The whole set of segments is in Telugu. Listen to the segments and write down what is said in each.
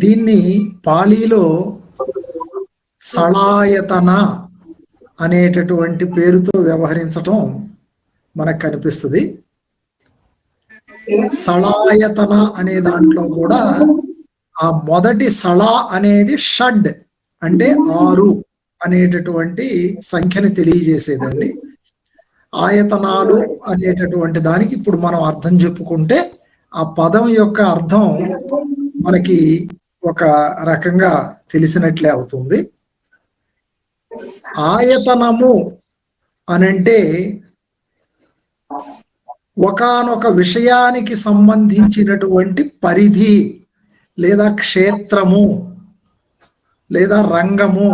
దీన్ని పాలీలో సళాయతన అనేటటువంటి పేరుతో వ్యవహరించటం మనకు కనిపిస్తుంది. సళాయతన అనే దాంట్లో కూడా ఆ మొదటి సళ అనేది షడ్ అంటే 6 అనేటటువంటి సంఖ్యని తెలియజేసేదండి. ఆయతనాలు అనేటటువంటి దానికి ఇప్పుడు మనం అర్థం చెప్పుకుంటే ఆ పదం యొక్క అర్థం మనకి ఒక రకంగా తెలిసినట్లే అవుతుంది. ఆయతనము అనంటే ఒకానొక విషయానికి సంబంధించినటువంటి పరిధి లేదా క్షేత్రము లేదా రంగము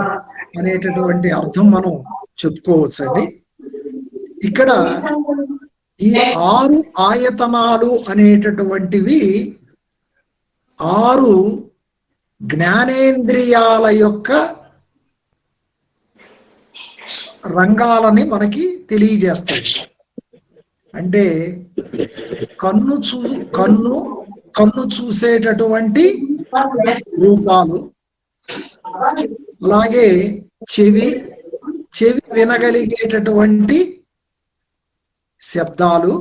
అనేటటువంటి అర్థం మనం చెప్పుకోవచ్చండి. ఇక్కడ ఈ 6 ఆయతనాలు అనేటటువంటివి 6 జ్ఞానేంద్రియాల యొక్క రంగాలని మనకి తెలియజేస్తాయి. అంటే కన్ను చూసేటటువంటి రూపాలు, అలాగే చెవి వినగలిగేటటువంటి శబ్దాలు,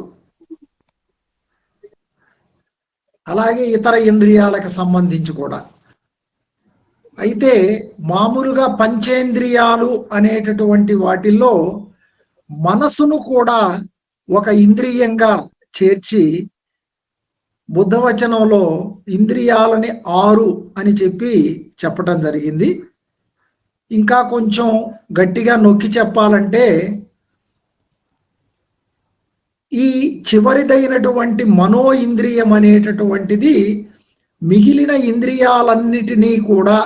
అలాగే ఇతర ఇంద్రియాలకు సంబంధించి కూడా. అయితే మామూలుగా పంచేంద్రియాలు అనేటటువంటి వాటిల్లో మనసును కూడా ఒక ఇంద్రియంగా చేర్చి బుద్ధవచనంలో ఇంద్రియాలని 6 అని చెప్పటం జరిగింది. ఇంకా కొంచెం గట్టిగా నొక్కి చెప్పాలంటే ఈ చివరిదైనటువంటి మనో ఇంద్రియం అనేటటువంటిది మిగిలిన ఇంద్రియాలన్నిటినీ కూడా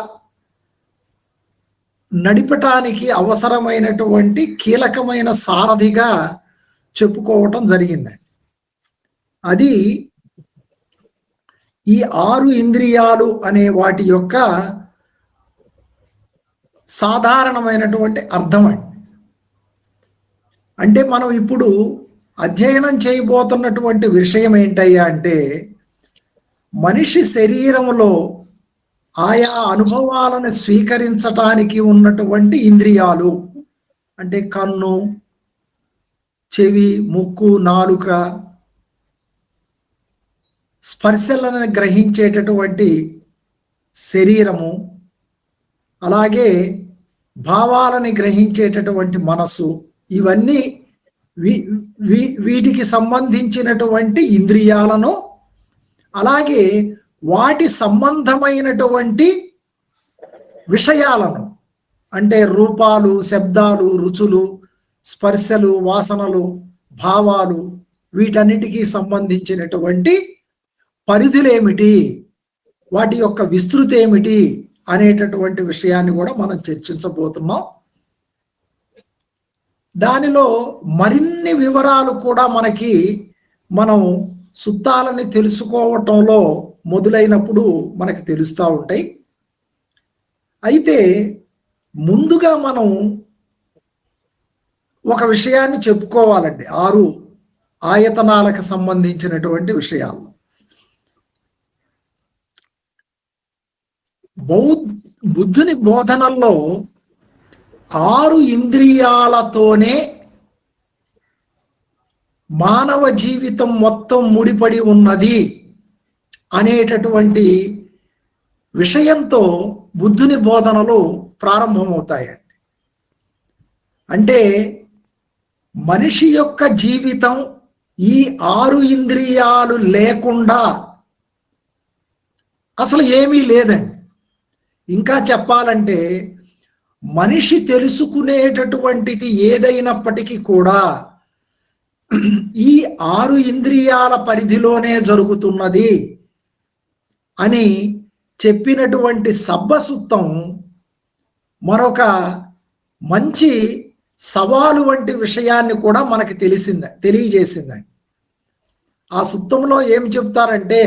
నడిపటానికి అవసరమైనటువంటి కీలకమైన సారథిగా చెప్పుకోవటం జరిగింది. అది ఈ 6 ఇంద్రియాలు అనే వాటి యొక్క సాధారణమైనటువంటి అర్థం అండి. అంటే మనం ఇప్పుడు అధ్యయనం చేయబోతున్నటువంటి విషయం ఏంటయ్యా అంటే మనిషి శరీరంలో ఆయా అనుభవాలను స్వీకరించటానికి ఉన్నటువంటి ఇంద్రియాలు అంటే కన్ను, చెవి, ముక్కు, నాలుక, స్పర్శలను గ్రహించేటటువంటి శరీరము, అలాగే భావాలని గ్రహించేటటువంటి మనస్సు, ఇవన్నీ వీటికి సంబంధించినటువంటి ఇంద్రియాలను, అలాగే వాటి సంబంధమైనటువంటి విషయాలను అంటే రూపాలు, శబ్దాలు, రుచులు, స్పర్శలు, వాసనలు, భావాలు, వీటన్నిటికీ సంబంధించినటువంటి పరిధులేమిటి, వాటి యొక్క విస్తృతి ఏమిటి అనేటటువంటి విషయాన్ని కూడా మనం చర్చించబోతున్నాం. దానిలో మరిన్ని వివరాలు కూడా మనం సుత్తాలని తెలుసుకోవటంలో మొదలైనప్పుడు మనకి తెలుస్తూ ఉంటాయి. అయితే ముందుగా మనం ఒక విషయాన్ని చెప్పుకోవాలండి. 6 ఆయతనాలకు సంబంధించినటువంటి విషయాలు. బుద్ధుని బోధనల్లో 6 ఇంద్రియాలతోనే మానవ జీవితం మొత్తం ముడిపడి ఉన్నది అనేటటువంటి విషయంతో బుద్ధుని బోధనలు ప్రారంభమవుతాయండి. అంటే మనిషి యొక్క జీవితం ఈ 6 ఇంద్రియాలు లేకుండా అసలు ఏమీ లేదండి. ఇంకా చెప్పాలంటే మనిషి తెలుసుకునేటటువంటిది ఏదైనప్పటికీ కూడా ఈ 6 ఇంద్రియాల పరిధిలోనే జరుగుతున్నది అని చెప్పినటువంటి సబ్బసుత్తం మరొక మంచి సవాలు వంటి విషయాన్ని కూడా మనకి తెలియజేసిందండి. ఆ సుత్తంలో ఏం చెప్తారంటే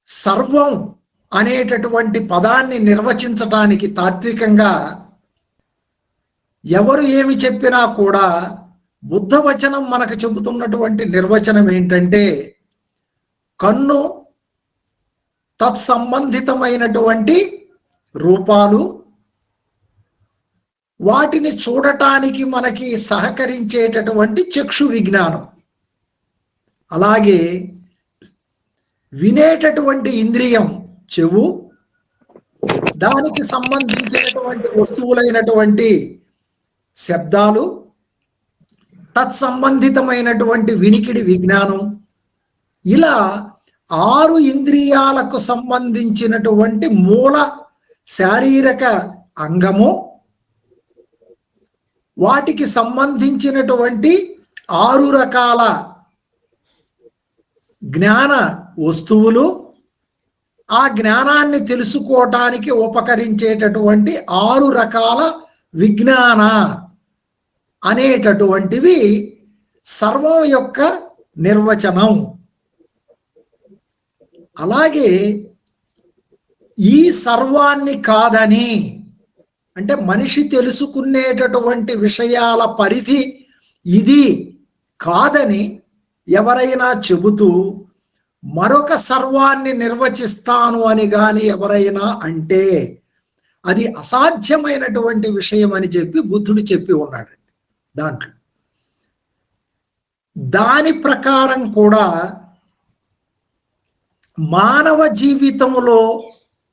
సర్వం అనేటటువంటి పదాన్ని నిర్వచించటానికి తాత్వికంగా ఎవరు ఏమి చెప్పినా కూడా బుద్ధ వచనం మనకు చెబుతున్నటువంటి నిర్వచనం ఏంటంటే, కన్ను తత్సంబంధితమైనటువంటి రూపాలు, వాటిని చూడటానికి మనకి సహకరించేటటువంటి చక్షు విజ్ఞానం, అలాగే వినేటటువంటి ఇంద్రియం చెవు, దానికి సంబంధించినటువంటి వస్తువులైనటువంటి శబ్దాలు, తత్సంబంధితమైనటువంటి వినికిడి విజ్ఞానం, ఇలా 6 ఇంద్రియాలకు సంబంధించినటువంటి మూల శారీరక అంగము, వాటికి సంబంధించినటువంటి 6 రకాల జ్ఞాన వస్తువులు, ఆ జ్ఞానాన్ని తెలుసుకోవటానికి ఉపకరించేటటువంటి 6 రకాల విజ్ఞాన అనేటటువంటివి సర్వం యొక్క నిర్వచనం. అలాగే ఈ సర్వాన్ని కాదని, అంటే మనిషి తెలుసుకునేటటువంటి విషయాల పరిధి ఇది కాదని ఎవరైనా చెబుతూ మరొక సర్వాన్ని నిర్వచిస్తాను అని గాని ఎవరైనా అంటే అది అసాధ్యమైనటువంటి విషయం అని చెప్పి బుద్ధుడు చెప్పి ఉన్నాడు దాంట్లో. దాని ప్రకారం కూడా మానవ జీవితంలో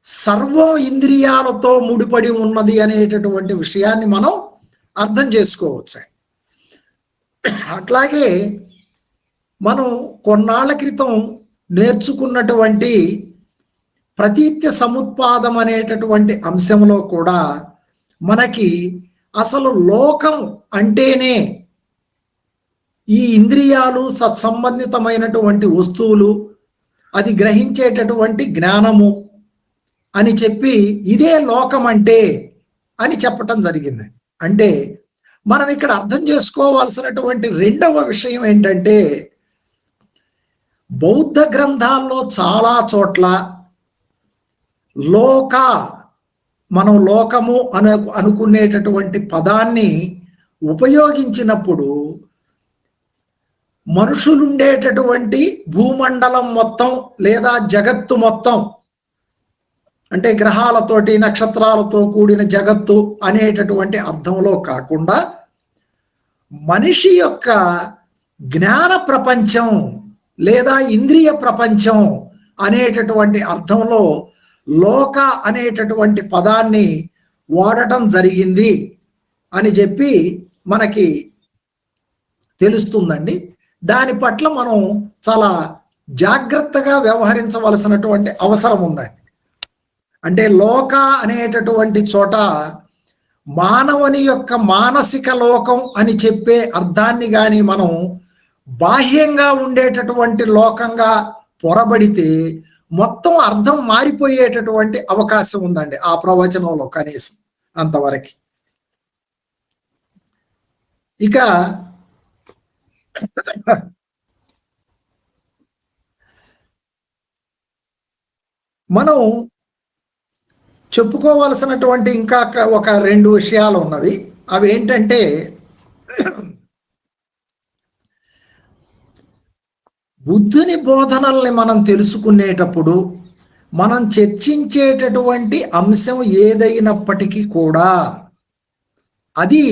సర్వం ఇంద్రియాలతో ముడిపడి ఉన్నది అనేటటువంటి విషయాన్ని మనం అర్థం చేసుకోవచ్చు. అట్లాగే మనం కొన్నాళ్ళ క్రితం నేర్చుకున్నటువంటి ప్రతీత్య సముత్పాదం అనేటటువంటి అంశంలో కూడా మనకి అసలు లోకం అంటేనే ఈ ఇంద్రియాలు, సత్సంబంధితమైనటువంటి వస్తువులు, అది గ్రహించేటటువంటి జ్ఞానము అని చెప్పి ఇదే లోకం అంటే అని చెప్పటం జరిగింది. అంటే మనం ఇక్కడ అర్థం చేసుకోవాల్సినటువంటి రెండవ విషయం ఏంటంటే, బౌద్ధ గ్రంథాల్లో చాలా చోట్ల లోక, మనం లోకము అనుకునేటటువంటి పదాన్ని ఉపయోగించినప్పుడు మనుషులుండేటటువంటి భూమండలం మొత్తం లేదా జగత్తు మొత్తం, అంటే గ్రహాలతోటి నక్షత్రాలతో కూడిన జగత్తు అనేటటువంటి అర్థంలో కాకుండా మనిషి యొక్క జ్ఞాన ప్రపంచం లేదా ఇంద్రియ ప్రపంచం అనేటటువంటి అర్థంలో లోక అనేటటువంటి పదాన్ని వాడటం జరిగింది అని చెప్పి మనకి తెలుస్తుందండి. దాని పట్ల మనం చాలా జాగ్రత్తగా వ్యవహరించవలసినటువంటి అవసరం ఉందండి. అంటే లోక అనేటటువంటి చోట మానవుని యొక్క మానసిక లోకం అని చెప్పే అర్థాన్ని కానీ మనం బాహ్యంగా ఉండేటటువంటి లోకంగా పొరబడితే మొత్తం అర్థం మారిపోయేటటువంటి అవకాశం ఉందండి ఆ ప్రవచనంలో, కనీసం అంతవరకు. ఇక మనం చెప్పుకోవాల్సినటువంటి ఇంకా ఒక 2 విషయాలు ఉన్నవి. అవి ఏంటంటే, బుద్ధుని బోధనల్ని మనం తెలుసుకునేటప్పుడు మనం చర్చించేటటువంటి అంశం ఏదైనప్పటికీ కూడా అది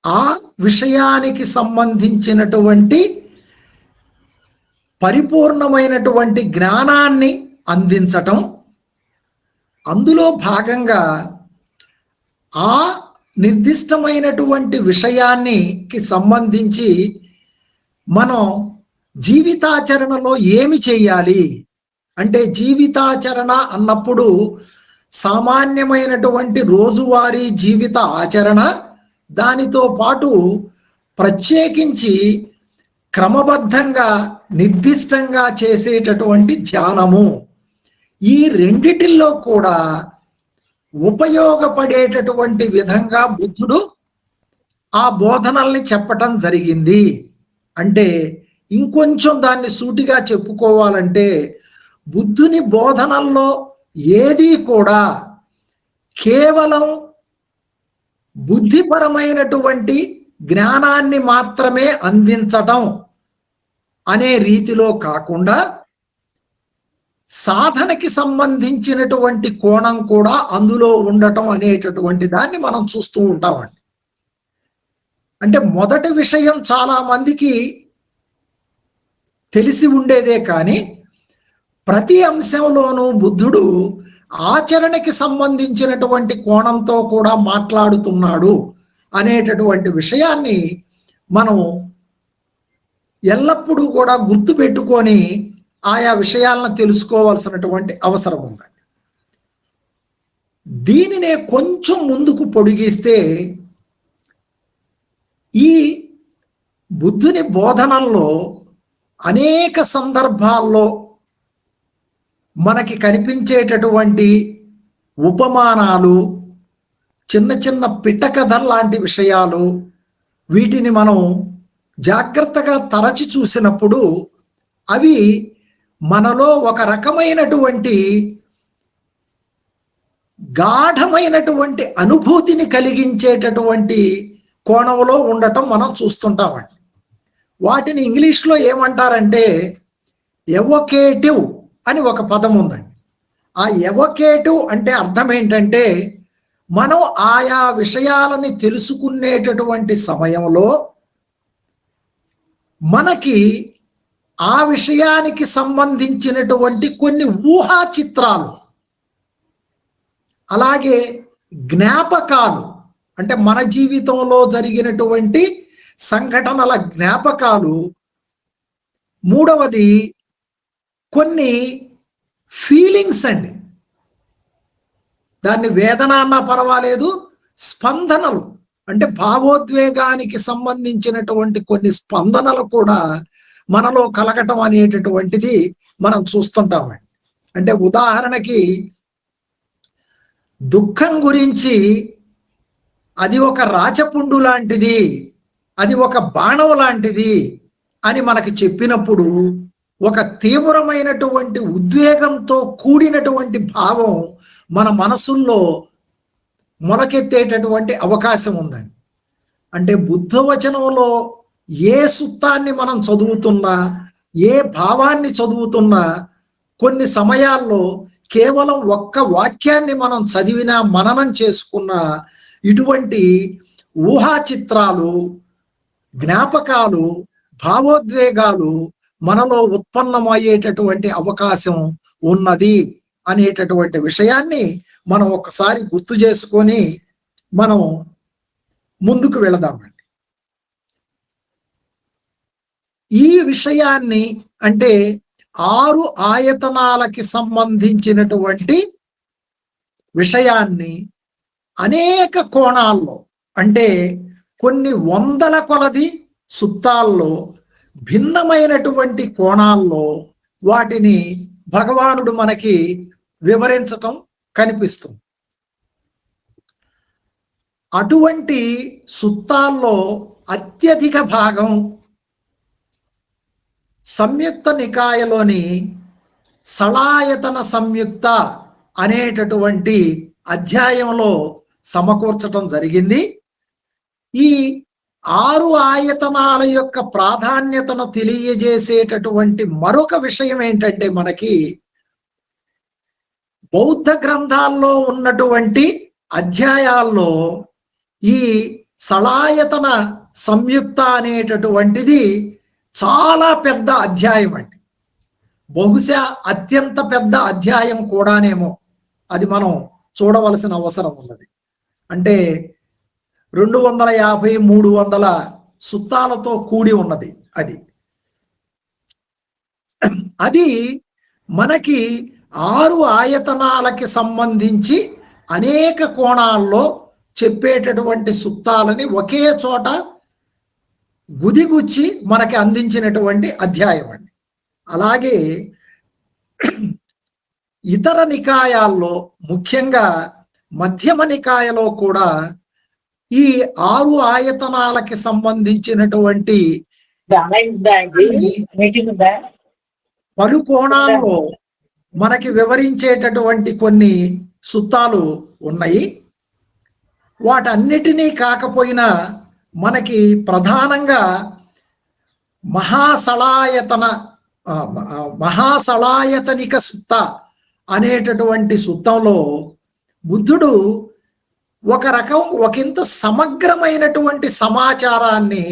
ఆ విషయానికి సంబంధించినటువంటి పరిపూర్ణమైనటువంటి జ్ఞానాన్ని అందించటం, అందులో భాగంగా ఆ నిర్దిష్టమైనటువంటి విషయానికి సంబంధించి మనం జీవితాచరణలో ఏమి చేయాలి అంటే, జీవితాచరణ అన్నప్పుడు సామాన్యమైనటువంటి రోజువారీ జీవిత ఆచరణ, దానితో పాటు ప్రత్యేకించి క్రమబద్ధంగా నిర్దిష్టంగా చేసేటటువంటి ధ్యానము, ఈ రెండిటిల్లో కూడా ఉపయోగపడేటటువంటి విధంగా బుద్ధుడు ఆ బోధనల్ని చెప్పటం జరిగింది. అంటే ఇంకొంచెం దాన్ని సూటిగా చెప్పుకోవాలంటే, బుద్ధుని బోధనల్లో ఏది కూడా కేవలం బుద్ధిపరమైనటువంటి జ్ఞానాన్ని మాత్రమే అందించటం అనే రీతిలో కాకుండా సాధనకి సంబంధించినటువంటి కోణం కూడా అందులో ఉండటం అనేటటువంటి దాన్ని మనం చూస్తూ ఉంటామండి. అంటే మొదటి విషయం చాలా మందికి తెలిసి ఉండేదే కానీ ప్రతి అంశంలోనూ బుద్ధుడు ఆచరణకి సంబంధించినటువంటి కోణంతో కూడా మాట్లాడుతున్నాడు అనేటటువంటి విషయాన్ని మనం ఎల్లప్పుడూ కూడా గుర్తుపెట్టుకొని ఆయా విషయాలను తెలుసుకోవాల్సినటువంటి అవసరం ఉందండి. దీనినే కొంచెం ముందుకు పొడిగిస్తే ఈ బుద్ధుని బోధనల్లో అనేక సందర్భాల్లో మనకి కనిపించేటటువంటి ఉపమానాలు, చిన్న చిన్న పిట్టకథ లాంటి విషయాలు, వీటిని మనం జాగ్రత్తగా తరచి చూసినప్పుడు అవి మనలో ఒక రకమైనటువంటి గాఢమైనటువంటి అనుభూతిని కలిగించేటటువంటి కోణంలో ఉండటం మనం చూస్తుంటామండి. వాటిని ఇంగ్లీష్లో ఏమంటారంటే ఎవోకేటివ్ అని ఒక పదం ఉందండి. ఆ ఎవోకేటివ్ అంటే అర్థం ఏంటంటే మనం ఆయా విషయాలని తెలుసుకునేటటువంటి సమయంలో మనకి ఆ విషయానికి సంబంధించినటువంటి కొన్ని ఊహా చిత్రాలు, అలాగే జ్ఞాపకాలు, అంటే మన జీవితంలో జరిగినటువంటి సంఘటనల జ్ఞాపకాలు, మూడవది కొన్ని ఫీలింగ్స్ అండి, దాన్ని వేదన అన్నా పర్వాలేదు, స్పందనలు అంటే భావోద్వేగానికి సంబంధించినటువంటి కొన్ని స్పందనలు కూడా మనలో కలగటం అనేటటువంటిది మనం చూస్తుంటామండి. అంటే ఉదాహరణకి దుఃఖం గురించి అది ఒక రాచపుండు లాంటిది, అది ఒక బాణం లాంటిది అని మనకి చెప్పినప్పుడు ఒక తీవ్రమైనటువంటి ఉద్వేగంతో కూడినటువంటి భావం మన మనసుల్లో మొలకెత్తేటటువంటి అవకాశం ఉందండి. అంటే బుద్ధవచనంలో ఏ సుత్తాన్ని మనం చదువుతున్నా, ఏ భావాన్ని చదువుతున్నా కొన్ని సమయాల్లో కేవలం ఒక్క వాక్యాన్ని మనం చదివినా, మననం చేసుకున్నా ఇటువంటి ఊహా చిత్రాలు, జ్ఞాపకాలు, భావోద్వేగాలు మనలో ఉత్పన్నమయ్యేటటువంటి అవకాశం ఉన్నది అనేటటువంటి విషయాన్ని మనం ఒకసారి గుర్తు చేసుకొని మనం ముందుకు వెళదామండి. ఈ విషయాన్ని అంటే 6 ఆయతనాలకి సంబంధించినటువంటి విషయాన్ని అనేక కోణాల్లో, అంటే కొన్ని వందల కొలది సుత్తాల్లో, భిన్నమైనటువంటి కోణాల్లో వాటిని భగవానుడు మనకి వివరించటం కనిపిస్తుంది. అటువంటి సుత్తాల్లో అత్యధిక భాగం సంయుక్త నికాయలోని సళాయతన సంయుక్త అనేటటువంటి అధ్యాయంలో సమకూర్చటం జరిగింది. ఈ 6 ఆయతనాల యొక్క ప్రాధాన్యతను తెలియజేసేటటువంటి మరొక విషయం ఏంటంటే మనకి బౌద్ధ గ్రంథాల్లో ఉన్నటువంటి అధ్యాయాల్లో ఈ సళాయతన సంయుక్త అనేటటువంటిది చాలా పెద్ద అధ్యాయం అండి. బహుశా అత్యంత పెద్ద అధ్యాయం కూడానేమో, అది మనం చూడవలసిన అవసరం ఉన్నది. అంటే 250-300 సుత్తాలతో కూడి ఉన్నది. అది మనకి 6 ఆయతనాలకి సంబంధించి అనేక కోణాల్లో చెప్పేటటువంటి సుత్తాలని ఒకే చోట గుదిగుచ్చి మనకి అందించినటువంటి అధ్యాయం అండి. అలాగే ఇతర నికాయాల్లో, ముఖ్యంగా మధ్యమ నికాయలో కూడా ఈ 6 ఆయతనాలకి సంబంధించినటువంటి పలు కోణాల్లో మనకి వివరించేటటువంటి కొన్ని సుత్తాలు ఉన్నాయి. వాటన్నిటినీ కాకపోయినా మనకి ప్రధానంగా మహాసళాయతన మహాసళాయతనిక సుత్త అనేటటువంటి సుత్తంలో బుద్ధుడు ఒకంత సమగ్రమైనటువంటి సమాచారాన్ని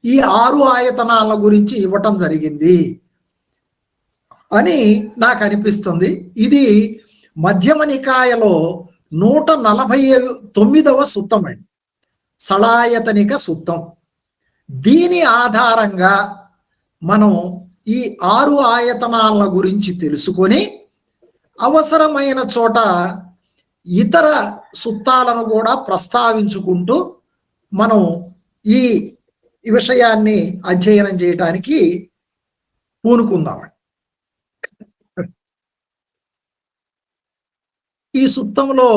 ఈ 6 ఆయతనాల గురించి ఇవ్వటం జరిగింది అని నాకు అనిపిస్తుంది. ఇది మధ్యమ నికాయలో 149వ సుత్తం అండి, సళాయతనిక సుత్తం. దీని ఆధారంగా మనం ఈ 6 ఆయతనాల గురించి తెలుసుకొని అవసరమైన చోట ఇతర సుత్తాలను కూడా ప్రస్తావించుకుంటూ మనం ఈ విషయాన్ని అధ్యయనం చేయడానికి పూనుకుందామండి. ఈ సుత్తంలో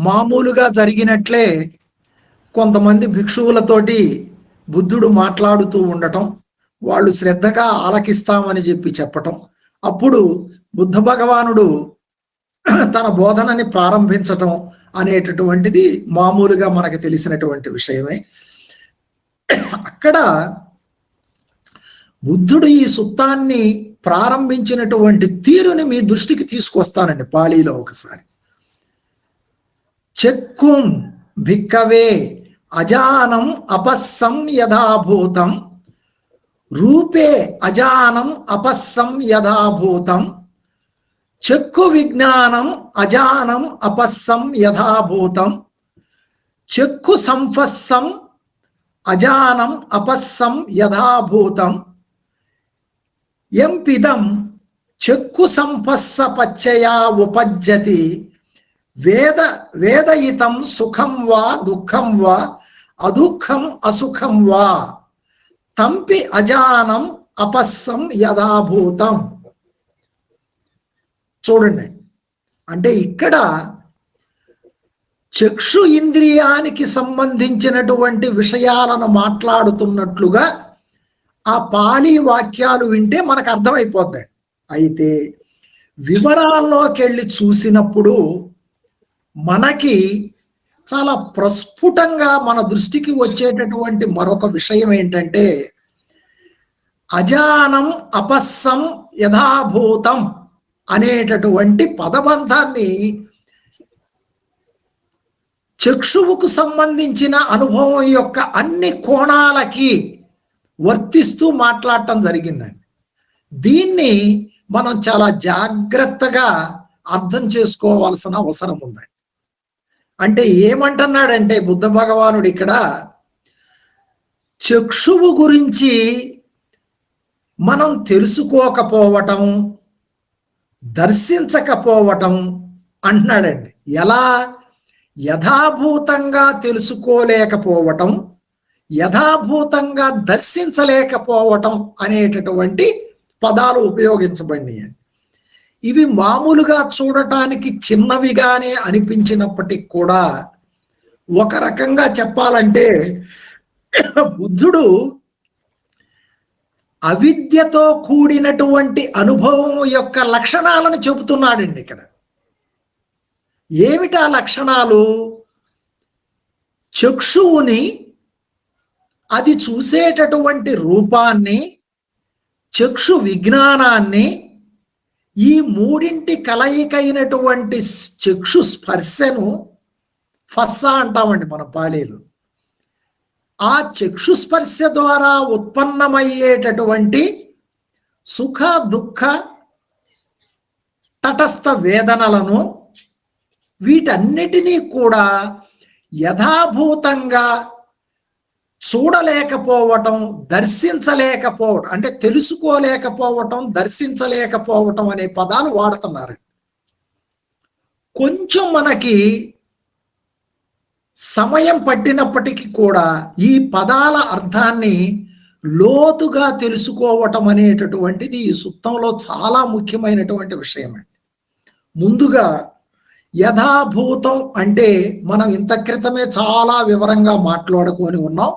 మామూలుగా జరిగినట్లే కొంతమంది భిక్షువులతోటి బుద్ధుడు మాట్లాడుతూ ఉండటం, వాళ్ళు శ్రద్ధగా ఆలకిస్తామని చెప్పటం, అప్పుడు బుద్ధ భగవానుడు తన బోధనని ప్రారంభించటం అనేటటువంటిది మామూలుగా మనకు తెలిసినటువంటి విషయమే. అక్కడ బుద్ధుడు ఈ సుత్తాన్ని ప్రారంభించినటువంటి తీరుని మీ దృష్టికి తీసుకొస్తానండి. పాళీలో ఒకసారి చెక్కుం భిక్కవే అజానం అపస్సం యథాభూతం రూపే అజానం అపస్సం యథాభూతం చెక్కు విజ్ఞానం అజానం అపస్సం యథాభూతం చెక్కు సంఫస్సం అజానం అపస్సం యథాభూతం ఎంపిదం చెక్కు సంపస్స పచ్చయా ఉపజ్జతి వేదయితం సుఖం వా దుఃఖం వా అదుఃఖం అసుఖం వా తంపి అజానం అపస్సం యథాభూతం. చూడండి, అంటే ఇక్కడ చక్షు ఇంద్రియానికి సంబంధించినటువంటి విషయాలను మాట్లాడుతున్నట్లుగా ఆ పాళీ వాక్యాలు వింటే మనకు అర్థమైపోద్ది. అయితే వివరాల్లోకి వెళ్ళి చూసినప్పుడు మనకి చాలా ప్రస్ఫుటంగా మన దృష్టికి వచ్చేటటువంటి మరొక విషయం ఏంటంటే అజానం అపస్సం యథాభూతం అనేటటువంటి పదబంధాన్ని చక్షువుకు సంబంధించిన అనుభవం యొక్క అన్ని కోణాలకి వర్తిస్తూ మాట్లాడటం జరిగిందండి. దీన్ని మనం చాలా జాగ్రత్తగా అర్థం చేసుకోవాల్సిన అవసరం ఉందండి. అంటే ఏమంటున్నాడంటే బుద్ధ భగవానుడు ఇక్కడ చక్షువు గురించి మనం తెలుసుకోకపోవటం, దర్శించకపోవటం అంటున్నాడండి. ఎలా? యథాభూతంగా తెలుసుకోలేకపోవటం, యథాభూతంగా దర్శించలేకపోవటం అనేటటువంటి పదాలు ఉపయోగించబడినాయి. ఇవి మామూలుగా చూడటానికి చిన్నవిగానే అనిపించినప్పటికీ కూడా ఒక రకంగా చెప్పాలంటే బుద్ధుడు అవిద్యతో కూడినటువంటి అనుభవం యొక్క లక్షణాలను చెబుతున్నాడండి ఇక్కడ. ఏమిటా లక్షణాలు? చక్షువుని, అది చూసేటటువంటి రూపాన్ని, చక్షు విజ్ఞానాన్ని, ఈ మూడింటి కలయికైనటువంటి చక్షు స్పర్శను ఫస్స అంటామండి మన పాళీలు. ఆ చక్షుస్పర్శ ద్వారా ఉత్పన్నమయ్యేటటువంటి సుఖ దుఃఖ తటస్థ వేదనలను, వీటన్నిటినీ కూడా యథాభూతంగా చూడలేకపోవటం, దర్శించలేకపోవటం, అంటే తెలుసుకోలేకపోవటం, దర్శించలేకపోవటం అనే పదాలు వాడుతున్నారు. కొంచెం మనకి సమయం పట్టినప్పటికీ కూడా ఈ పదాల అర్థాన్ని లోతుగా తెలుసుకోవటం అనేటటువంటిది ఈ సుత్తంలో చాలా ముఖ్యమైనటువంటి విషయం అండి. ముందుగా యథాభూతం అంటే మనం ఇంత క్రితమే చాలా వివరంగా మాట్లాడుకొని ఉన్నాం.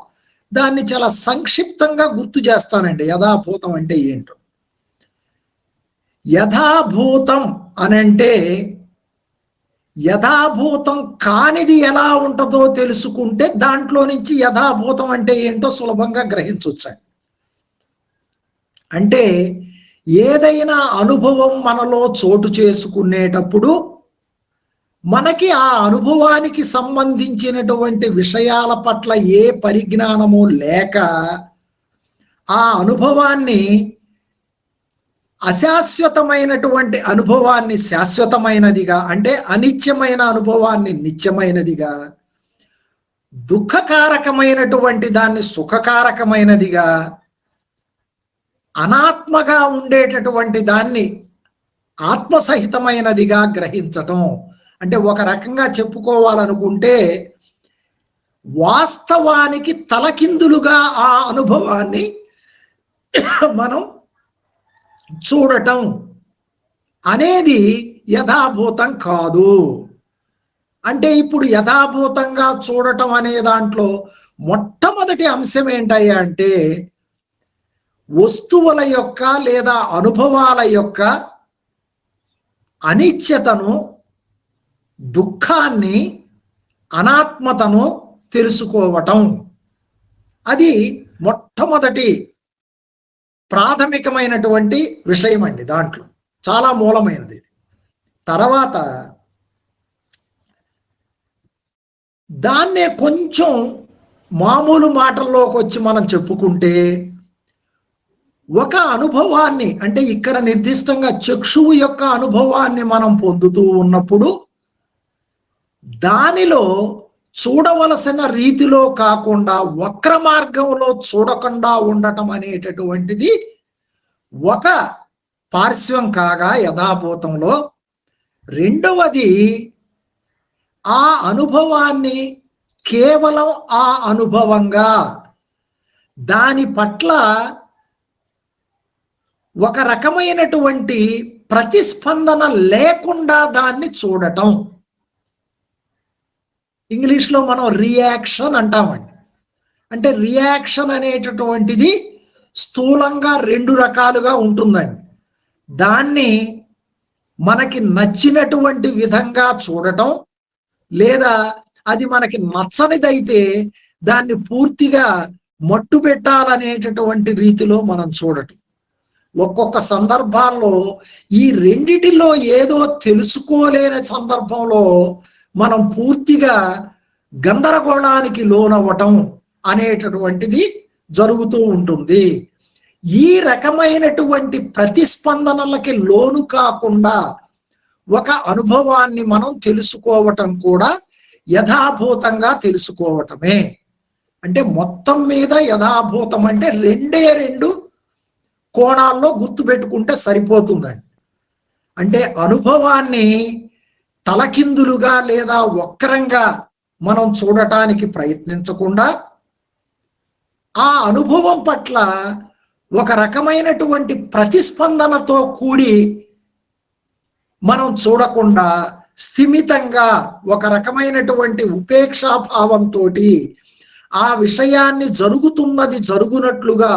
దాన్ని చాలా సంక్షిప్తంగా గుర్తు చేస్తానండి. యథాభూతం అంటే ఏంటో. యథాభూతం అనంటే యథాభూతం కానిది ఎలా ఉంటుందో తెలుసుకుంటే దాంట్లో నుంచి యథాభూతం అంటే ఏంటో సులభంగా గ్రహించవచ్చు. అంటే ఏదైనా అనుభవం మనలో చోటు చేసుకునేటప్పుడు మనకి ఆ అనుభవానికి సంబంధించినటువంటి విషయాల పట్ల ఏ పరిజ్ఞానము లేక ఆ అనుభవాన్ని, అశాశ్వతమైనటువంటి అనుభవాన్ని శాశ్వతమైనదిగా, అంటే అనిత్యమైన అనుభవాన్ని నిత్యమైనదిగా, దుఃఖకారకమైనటువంటి దాన్ని సుఖకారకమైనదిగా, అనాత్మగా ఉండేటటువంటి దాన్ని ఆత్మసహితమైనదిగా గ్రహించటం. అంటే ఒక రకంగా చెప్పుకోవాలనుకుంటే వాస్తవానికి తలకిందులుగా ఆ అనుభవాన్ని మనం చూడటం అనేది యథాభూతం కాదు. అంటే ఇప్పుడు యథాభూతంగా చూడటం అనే దాంట్లో మొట్టమొదటి అంశం ఏంటయ్యా అంటే వస్తువుల యొక్క లేదా అనుభవాల యొక్క అనిత్యతను, దుఃఖాన్ని, అనాత్మతను తెలుసుకోవటం. అది మొట్టమొదటి ప్రాథమికమైనటువంటి విషయం అండి. దాంట్లో చాలా మూలమైనది. తర్వాత దాన్నే కొంచెం మామూలు మాటల్లోకి వచ్చి మనం చెప్పుకుంటే ఒక అనుభవాన్ని, అంటే ఇక్కడ నిర్దిష్టంగా చక్షువు యొక్క అనుభవాన్ని మనం పొందుతూ ఉన్నప్పుడు దానిలో చూడవలసిన రీతిలో కాకుండా వక్ర మార్గంలో చూడకుండా ఉండటం అనేటటువంటిది ఒక పార్శ్వం కాగా యథాభూతంలో, రెండవది ఆ అనుభవాన్ని కేవలం ఆ అనుభవంగా, దాని పట్ల ఒక రకమైనటువంటి ప్రతిస్పందన లేకుండా దాన్ని చూడటం. ఇంగ్లీష్లో మనం రియాక్షన్ అంటామండి. అంటే రియాక్షన్ అనేటటువంటిది స్థూలంగా రెండు రకాలుగా ఉంటుందండి. దాన్ని మనకి నచ్చినటువంటి విధంగా చూడటం, లేదా అది మనకి నచ్చనిదైతే దాన్ని పూర్తిగా మట్టు పెట్టాలనేటటువంటి రీతిలో మనం చూడటం. ఒక్కొక్క సందర్భాల్లో ఈ రెండిటిలో ఏదో తెలుసుకోలేని సందర్భంలో మనం పూర్తిగా గందరగోళానికి లోనవ్వటం అనేటటువంటిది జరుగుతూ ఉంటుంది. ఈ రకమైనటువంటి ప్రతిస్పందనలకి లోను కాకుండా ఒక అనుభవాన్ని మనం తెలుసుకోవటం కూడా యథాభూతంగా తెలుసుకోవటమే. అంటే మొత్తం మీద యథాభూతం అంటే రెండు కోణాల్లో గుర్తుపెట్టుకుంటే సరిపోతుందండి. అంటే అనుభవాన్ని తలకిందులుగా లేదా వక్రంగా మనం చూడటానికి ప్రయత్నించకుండా, ఆ అనుభవం పట్ల ఒక రకమైనటువంటి ప్రతిస్పందనతో కూడి మనం చూడకుండా స్థిమితంగా ఒక రకమైనటువంటి ఉపేక్షాభావంతో ఆ విషయాన్ని జరుగుతున్నది జరుగునట్లుగా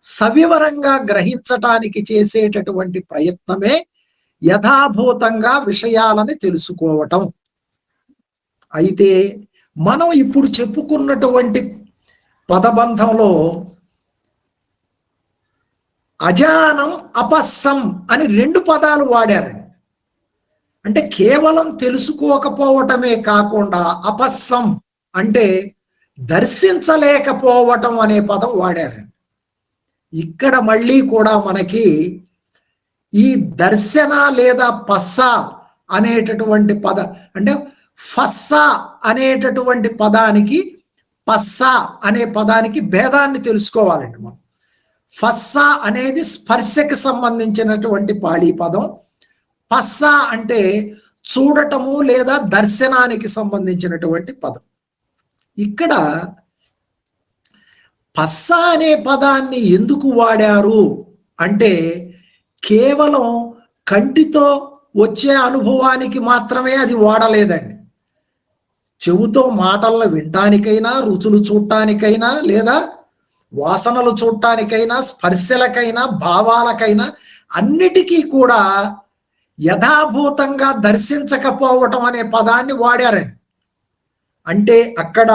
సవివరంగా గ్రహించటానికి చేసేటటువంటి ప్రయత్నమే యథాభూతంగా విషయాలని తెలుసుకోవటం. అయితే మనం ఇప్పుడు చెప్పుకున్నటువంటి పదబంధంలో అజానం, అపస్సం అని రెండు పదాలు వాడారండి. అంటే కేవలం తెలుసుకోకపోవటమే కాకుండా అపస్సం అంటే దర్శించలేకపోవటం అనే పదం వాడారండి. ఇక్కడ మళ్ళీ కూడా మనకి ఈ దర్శన లేదా పస్స అనేటటువంటి అంటే ఫస్స అనేటటువంటి పదానికి పస్స అనే పదానికి భేదాన్ని తెలుసుకోవాలండి మనం. ఫస్స అనేది స్పర్శకి సంబంధించినటువంటి పాళీ పదం. పస్స అంటే చూడటము లేదా దర్శనానికి సంబంధించినటువంటి పదం. ఇక్కడ పస్స అనే పదాన్ని ఎందుకు వాడారు అంటే కేవలం కంటితో వచ్చే అనుభవానికి మాత్రమే అది వాడలేదండి. చెవుతో మాటలను వినటానికైనా, రుచులు చూడటానికైనా, లేదా వాసనలు చూడటానికైనా, స్పర్శలకైనా, భావాలకైనా అన్నిటికీ కూడా యథాభూతంగా దర్శించకపోవటం అనే పదాన్ని వాడారండి. అంటే అక్కడ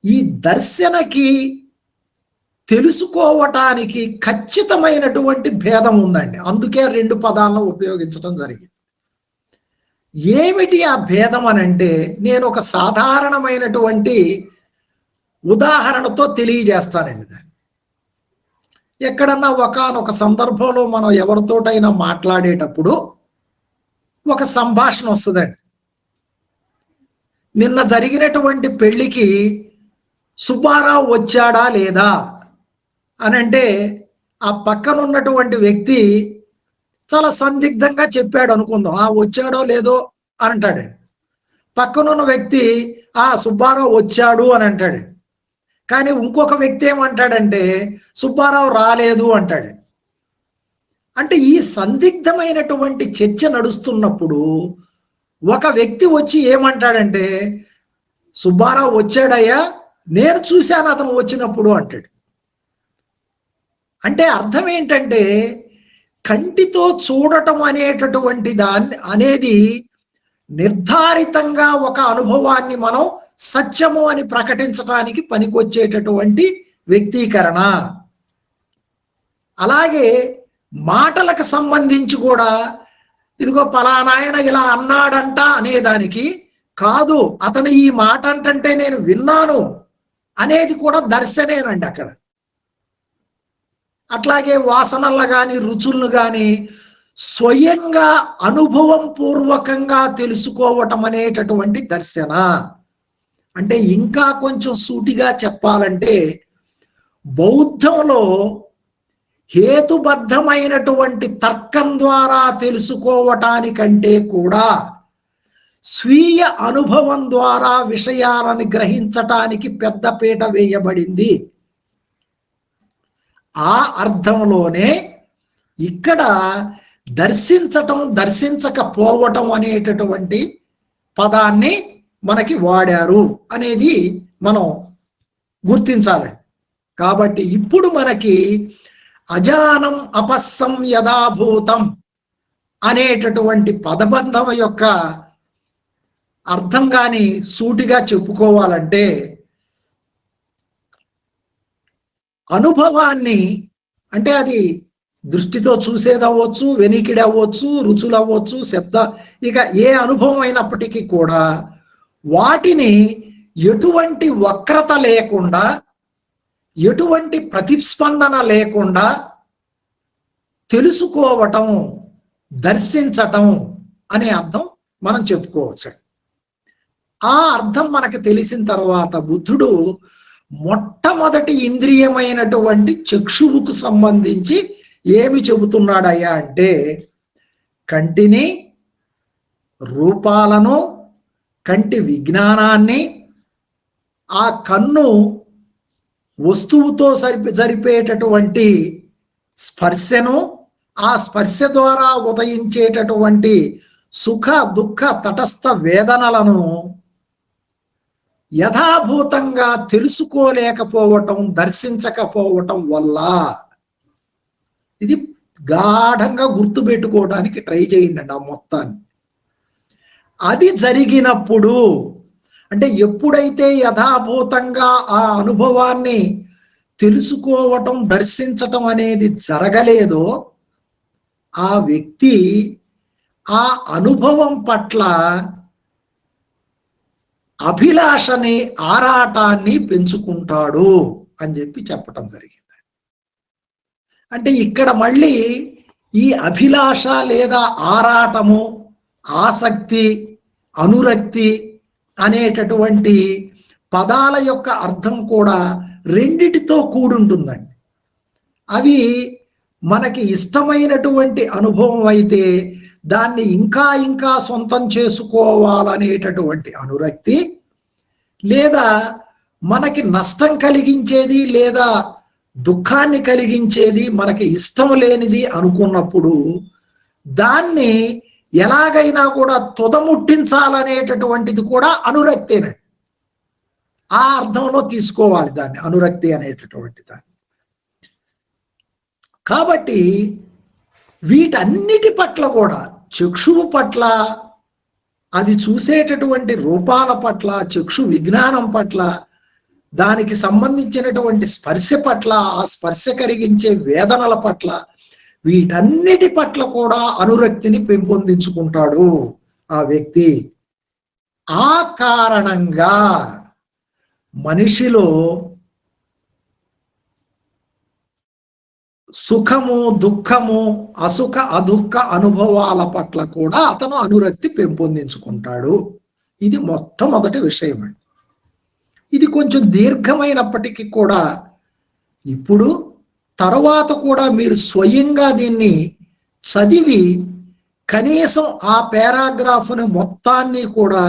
ఈ దర్శనకి తెలుసుకోవటానికి ఖచ్చితమైనటువంటి భేదం ఉందండి. అందుకే రెండు పదాలను ఉపయోగించడం జరిగింది. ఏమిటి ఆ భేదం అని అంటే, నేను ఒక సాధారణమైనటువంటి ఉదాహరణతో తెలియజేస్తానండి దాన్ని. ఎక్కడన్నా ఒకానొక సందర్భంలో మనం ఎవరితోటైనా మాట్లాడేటప్పుడు ఒక సంభాషణ వస్తుందండి. నిన్న జరిగినటువంటి పెళ్లికి సుబ్బారావు వచ్చాడా లేదా అని అంటే, ఆ పక్కన ఉన్నటువంటి వ్యక్తి చాలా సందిగ్ధంగా చెప్పాడు అనుకుందాం. వచ్చాడో లేదో అని అంటాడు. పక్కనున్న వ్యక్తి సుబ్బారావు వచ్చాడు అని అంటాడు. కానీ ఇంకొక వ్యక్తి ఏమంటాడంటే సుబ్బారావు రాలేదు అంటాడు. అంటే ఈ సందిగ్ధమైనటువంటి చర్చ నడుస్తున్నప్పుడు ఒక వ్యక్తి వచ్చి ఏమంటాడంటే, సుబ్బారావు వచ్చాడయ్యా, నేను చూశాను అతను వచ్చినప్పుడు అంటాడు. అంటే అర్థం ఏంటంటే, కంటితో చూడటం అనేటటువంటి అనేది నిర్ధారితంగా ఒక అనుభవాన్ని మనం సత్యము అని ప్రకటించడానికి పనికొచ్చేటటువంటి వ్యక్తీకరణ. అలాగే మాటలకు సంబంధించి కూడా, ఇదిగో పలానాయన ఇలా అన్నాడంట అనేదానికి కాదు, అతను ఈ మాట అంటే నేను విన్నాను అనేది కూడా దర్శనేనండి అక్కడ. అట్లాగే వాసనలు కానీ రుచులను కానీ స్వయంగా అనుభవం పూర్వకంగా తెలుసుకోవటం అనేటటువంటి దర్శన. అంటే ఇంకా కొంచెం సూటిగా చెప్పాలంటే, బౌద్ధంలో హేతుబద్ధమైనటువంటి తర్కం ద్వారా తెలుసుకోవటానికంటే కూడా స్వీయ అనుభవం ద్వారా విషయాలను గ్రహించటానికి పెద్దపీట వేయబడింది. ఆ అర్థంలోనే ఇక్కడ దర్శించటం, దర్శించకపోవటం అనేటటువంటి పదాన్ని మనకి వాడారు అనేది మనం గుర్తించాలి. కాబట్టి ఇప్పుడు మనకి అజానం అపస్సం యథాభూతం అనేటటువంటి పదబంధం యొక్క అర్థం కానీ సూటిగా చెప్పుకోవాలంటే, అనుభవాన్ని అంటే అది దృష్టితో చూసేది అవ్వచ్చు, వెనికిడి అవ్వచ్చు, రుచులు అవ్వచ్చు, శబ్ద, ఇక ఏ అనుభవం అయినప్పటికీ కూడా వాటిని ఎటువంటి వక్రత లేకుండా, ఎటువంటి ప్రతిస్పందన లేకుండా తెలుసుకోవటం, దర్శించటం అనే అర్థం మనం చెప్పుకోవచ్చు. ఆ అర్థం మనకు తెలిసిన తర్వాత బుద్ధుడు మొట్టమొదటి ఇంద్రియమైనటువంటి చక్షువుకు సంబంధించి ఏమి చెబుతున్నాడయ్యా అంటే, కంటిని, రూపాలను, కంటి విజ్ఞానాన్ని, ఆ కన్ను వస్తువుతో జరిపేటటువంటి స్పర్శను, ఆ స్పర్శ ద్వారా ఉదయించేటటువంటి సుఖ దుఃఖ తటస్థ వేదనలను యథాభూతంగా తెలుసుకోలేకపోవటం, దర్శించకపోవటం వల్ల, ఇది గాఢంగా గుర్తుపెట్టుకోవడానికి ట్రై చేయండి ఆ మొత్తాన్ని. అది జరిగినప్పుడు, అంటే ఎప్పుడైతే యథాభూతంగా ఆ అనుభవాన్ని తెలుసుకోవటం, దర్శించటం అనేది జరగలేదో, ఆ వ్యక్తి ఆ అనుభవం పట్ల అభిలాషని, ఆరాటాన్ని పెంచుకుంటాడు అని చెప్పటం జరిగింది. అంటే ఇక్కడ మళ్ళీ ఈ అభిలాష లేదా ఆరాటము, ఆసక్తి, అనురక్తి అనేటటువంటి పదాల యొక్క అర్థం కూడా రెండిటితో కూడుంటుందండి. అవి మనకి ఇష్టమైనటువంటి అనుభవం అయితే దాన్ని ఇంకా ఇంకా సొంతం చేసుకోవాలనేటటువంటి అనురక్తి, లేదా మనకి నష్టం కలిగించేది లేదా దుఃఖాన్ని కలిగించేది మనకి ఇష్టం లేనిది అనుకున్నప్పుడు దాన్ని ఎలాగైనా కూడా తుదముట్టించాలనేటటువంటిది కూడా అనురక్తేనండి. ఆ అర్థంలో తీసుకోవాలి దాన్ని, అనురక్తి అనేటటువంటి దాన్ని. కాబట్టి వీటన్నిటి పట్ల కూడా చక్షువు పట్ల, అది చూసేటటువంటి రూపాల పట్ల, చక్షు విజ్ఞానం పట్ల, దానికి సంబంధించినటువంటి స్పర్శ పట్ల, ఆ స్పర్శ కలిగించే వేదనల పట్ల, వీటన్నిటి పట్ల కూడా అనురక్తిని పెంపొందించుకుంటాడు ఆ వ్యక్తి. ఆ కారణంగా మనిషిలో సుఖము, దుఃఖము, అసుఖ అదుఃఖ అనుభవాల పట్ల కూడా అతను అనురక్తి పెంపొందించుకుంటాడు. ఇది మొట్టమొదటి విషయం అండి. ఇది కొంచెం దీర్ఘమైనప్పటికీ కూడా ఇప్పుడు తర్వాత కూడా మీరు స్వయంగా దీన్ని చదివి కనీసం ఆ పారాగ్రాఫ్ను మొత్తాన్ని కూడా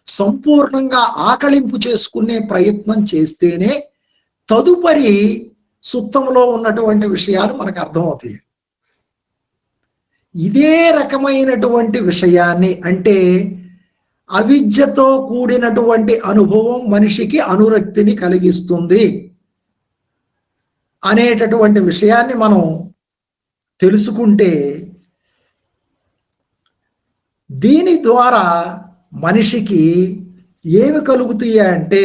సంపూర్ణంగా ఆకళింపు చేసుకునే ప్రయత్నం చేస్తేనే తదుపరి సుత్తంలో ఉన్నటువంటి విషయాలు మనకు అర్థమవుతాయి. ఇదే రకమైనటువంటి విషయాన్ని, అంటే అవిద్యతో కూడినటువంటి అనుభవం మనిషికి అనురక్తిని కలిగిస్తుంది అనేటటువంటి విషయాన్ని మనం తెలుసుకుంటే, దీని ద్వారా మనిషికి ఏమి కలుగుతాయి అంటే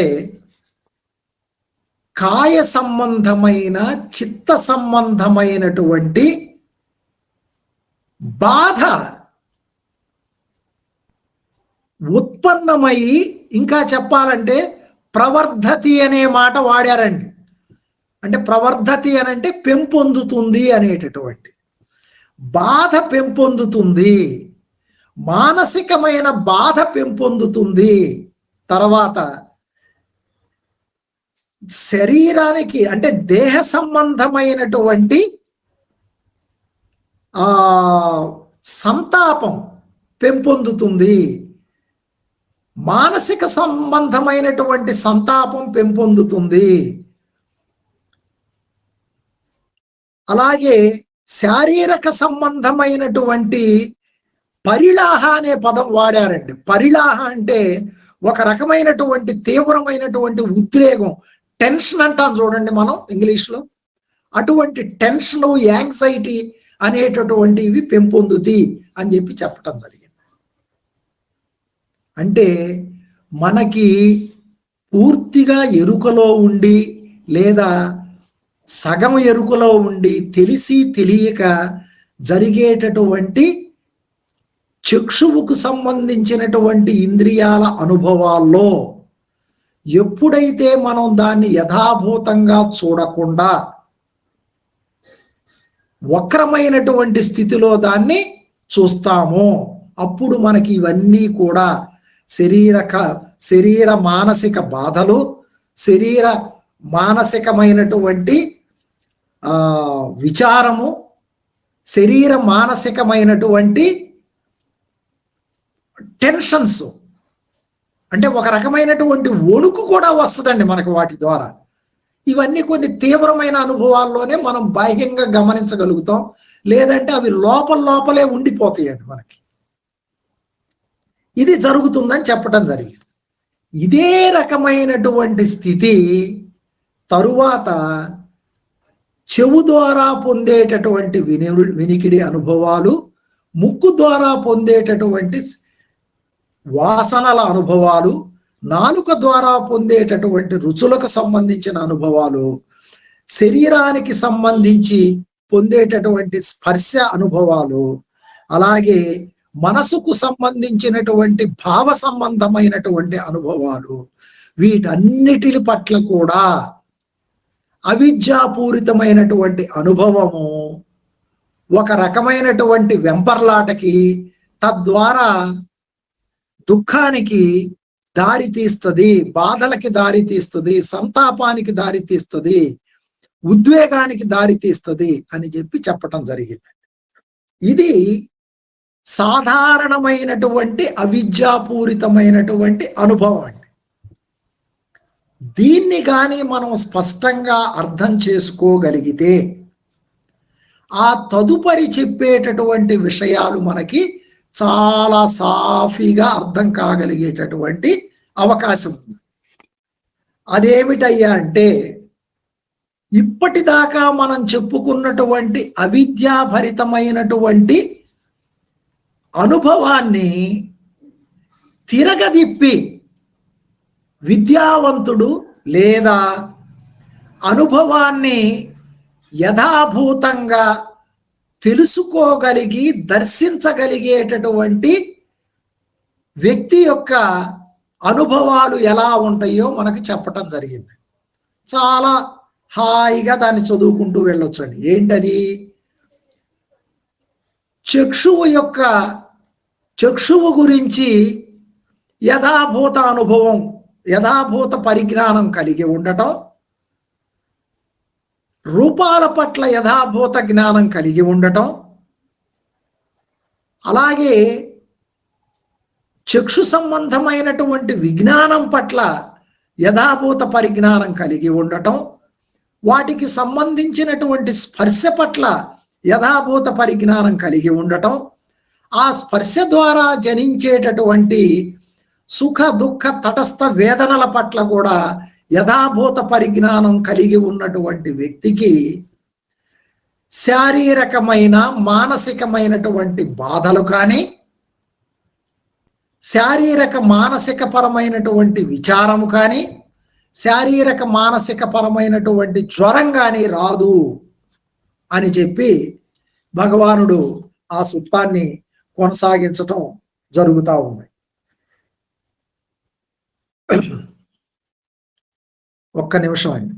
కాయ సంబంధమైన, చిత్త సంబంధమైనటువంటి బాధ ఉత్పన్నమై, ఇంకా చెప్పాలంటే ప్రవర్ధతి అనే మాట వాడారండి. అంటే ప్రవర్ధతి అని అంటే పెంపొందుతుంది అనేటటువంటి బాధ పెంపొందుతుంది, మానసికమైన బాధ పెంపొందుతుంది. తర్వాత శరీరానికి అంటే దేహ సంబంధమైనటువంటి సంతాపం పెంపొందుతుంది, మానసిక సంబంధమైనటువంటి సంతాపం పెంపొందుతుంది. అలాగే శారీరక సంబంధమైనటువంటి పరిలాహ అనే పదం వాడారండి. పరిలాహ అంటే ఒక రకమైనటువంటి తీవ్రమైనటువంటి ఉద్రేగం, టెన్షన్ అంటాం చూడండి మనం ఇంగ్లీష్లో. అటువంటి టెన్షన్, యాంగ్జైటీ అనేటటువంటివి పెంపొందుతాయి అని చెప్పి చెప్పటం జరిగింది. అంటే మనకి పూర్తిగా ఎరుకలో ఉండి లేదా సగం ఎరుకలో ఉండి తెలిసి తెలియక జరిగేటటువంటి చక్షువుకు సంబంధించినటువంటి ఇంద్రియాల అనుభవాల్లో ఎప్పుడైతే మనం దాన్ని యథాభూతంగా చూడకుండా వక్రమైనటువంటి స్థితిలో దాన్ని చూస్తామో అప్పుడు మనకి ఇవన్నీ కూడా శరీర మానసిక బాధలు, శరీర మానసికమైనటువంటి విచారము, శరీర మానసికమైనటువంటి టెన్షన్స్, అంటే ఒక రకమైనటువంటి వణుకు కూడా వస్తుందండి మనకు వాటి ద్వారా. ఇవన్నీ కొన్ని తీవ్రమైన అనుభవాల్లోనే మనం బాహ్యంగా గమనించగలుగుతాం, లేదంటే అవి లోపలే ఉండిపోతాయండి మనకి. ఇది జరుగుతుందని చెప్పటం జరిగింది. ఇదే రకమైనటువంటి స్థితి తరువాత చెవు ద్వారా పొందేటటువంటి వినికిడి అనుభవాలు, ముక్కు ద్వారా పొందేటటువంటి వాసనల అనుభవాలు, నాలుక ద్వారా పొందేటటువంటి రుచులకు సంబంధించిన అనుభవాలు, శరీరానికి సంబంధించి పొందేటటువంటి స్పర్శ అనుభవాలు, అలాగే మనసుకు సంబంధించినటువంటి భావ సంబంధమైనటువంటి అనుభవాలు, వీటన్నిటి పట్ల కూడా అవిద్యాపూరితమైనటువంటి అనుభవము ఒక రకమైనటువంటి వెంపర్లాటకి, తద్వారా దుఃఖానికి దారి తీస్తుంది, బాధలకి దారి తీస్తుంది, సంతాపానికి దారి తీస్తుంది, ఉద్వేగానికి దారి తీస్తుంది అని చెప్పి చెప్పటం జరిగింది. ఇది సాధారణమైనటువంటి అవిద్యాపూరితమైనటువంటి అనుభవం అండి. దీన్ని కానీ మనం స్పష్టంగా అర్థం చేసుకోగలిగితే ఆ తదుపరి చెప్పేటటువంటి విషయాలు మనకి చాలా సాఫీగా అర్థం కాగలిగేటటువంటి అవకాశం ఉంది. అదేమిటయ్యా అంటే, ఇప్పటిదాకా మనం చెప్పుకున్నటువంటి అవిద్యాభరితమైనటువంటి అనుభవాన్ని తిరగదిప్పి విద్యావంతుడు లేదా అనుభవాన్ని యథాభూతంగా తెలుసుకోగలిగి దర్శించగలిగేటటువంటి వ్యక్తి యొక్క అనుభవాలు ఎలా ఉంటాయో మనకు చెప్పటం జరిగింది. చాలా హాయిగా దాన్ని చదువుకుంటూ వెళ్ళొచ్చండి. ఏంటది? చక్షువు గురించి యథాభూత అనుభవం, యథాభూత పరిజ్ఞానం కలిగి ఉండటం, రూపాల పట్ల యథాభూత జ్ఞానం కలిగి ఉండటం, అలాగే చక్షు సంబంధమైనటువంటి విజ్ఞానం పట్ల యథాభూత పరిజ్ఞానం కలిగి ఉండటం, వాటికి సంబంధించినటువంటి స్పర్శ పట్ల యథాభూత పరిజ్ఞానం కలిగి ఉండటం, ఆ స్పర్శ ద్వారా జనించేటటువంటి సుఖ దుఃఖ తటస్థ వేదనల పట్ల కూడా యథాభూత పరిజ్ఞానం కలిగి ఉన్నటువంటి వ్యక్తికి శారీరకమైన మానసికమైనటువంటి బాధలు కానీ, శారీరక మానసిక పరమైనటువంటి విచారము కానీ, శారీరక మానసిక పరమైనటువంటి జ్వరం కానీ రాదు అని చెప్పి భగవానుడు ఆ సూత్రాన్ని కొనసాగించటం జరుగుతూ ఉంది. ఒక్క నిమిషం అండి.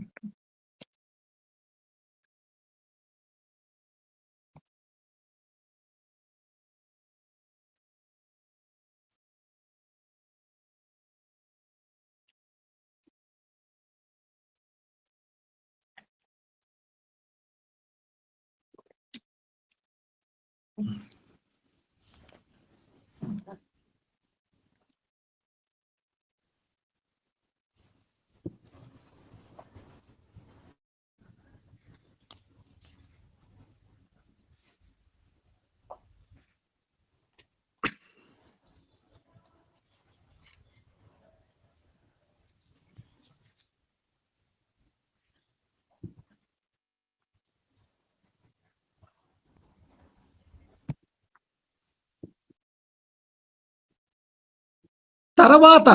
తర్వాత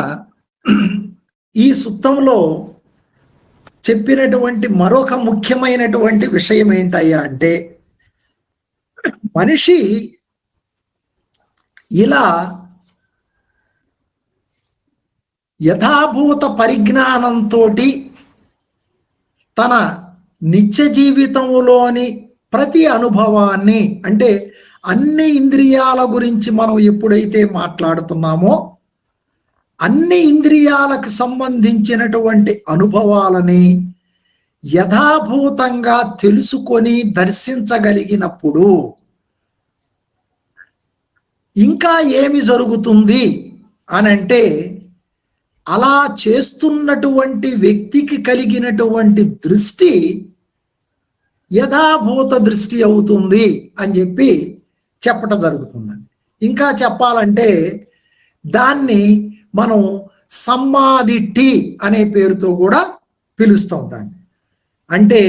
ఈ సూత్రంలో చెప్పినటువంటి మరొక ముఖ్యమైనటువంటి విషయం ఏంటయ్యా అంటే, మనిషి ఇలా యథాభూత పరిజ్ఞానంతో తన నిత్య జీవితంలోని ప్రతి అనుభవాన్ని, అంటే అన్ని ఇంద్రియాల గురించి మనం ఎప్పుడైతే మాట్లాడుతున్నామో అన్ని ఇంద్రియాలకు సంబంధించినటువంటి అనుభవాలని యథాభూతంగా తెలుసుకొని దర్శించగలిగినప్పుడు ఇంకా ఏమి జరుగుతుంది అనంటే, అలా చేస్తున్నటువంటి వ్యక్తికి కలిగినటువంటి దృష్టి యథాభూత దృష్టి అవుతుంది అని చెప్పి చెప్పటం జరుగుతుందండి. ఇంకా చెప్పాలంటే దాన్ని మనం సమ్మాదిట్టి అనే పేరుతో కూడా పిలుస్తాం దాన్ని. అంటే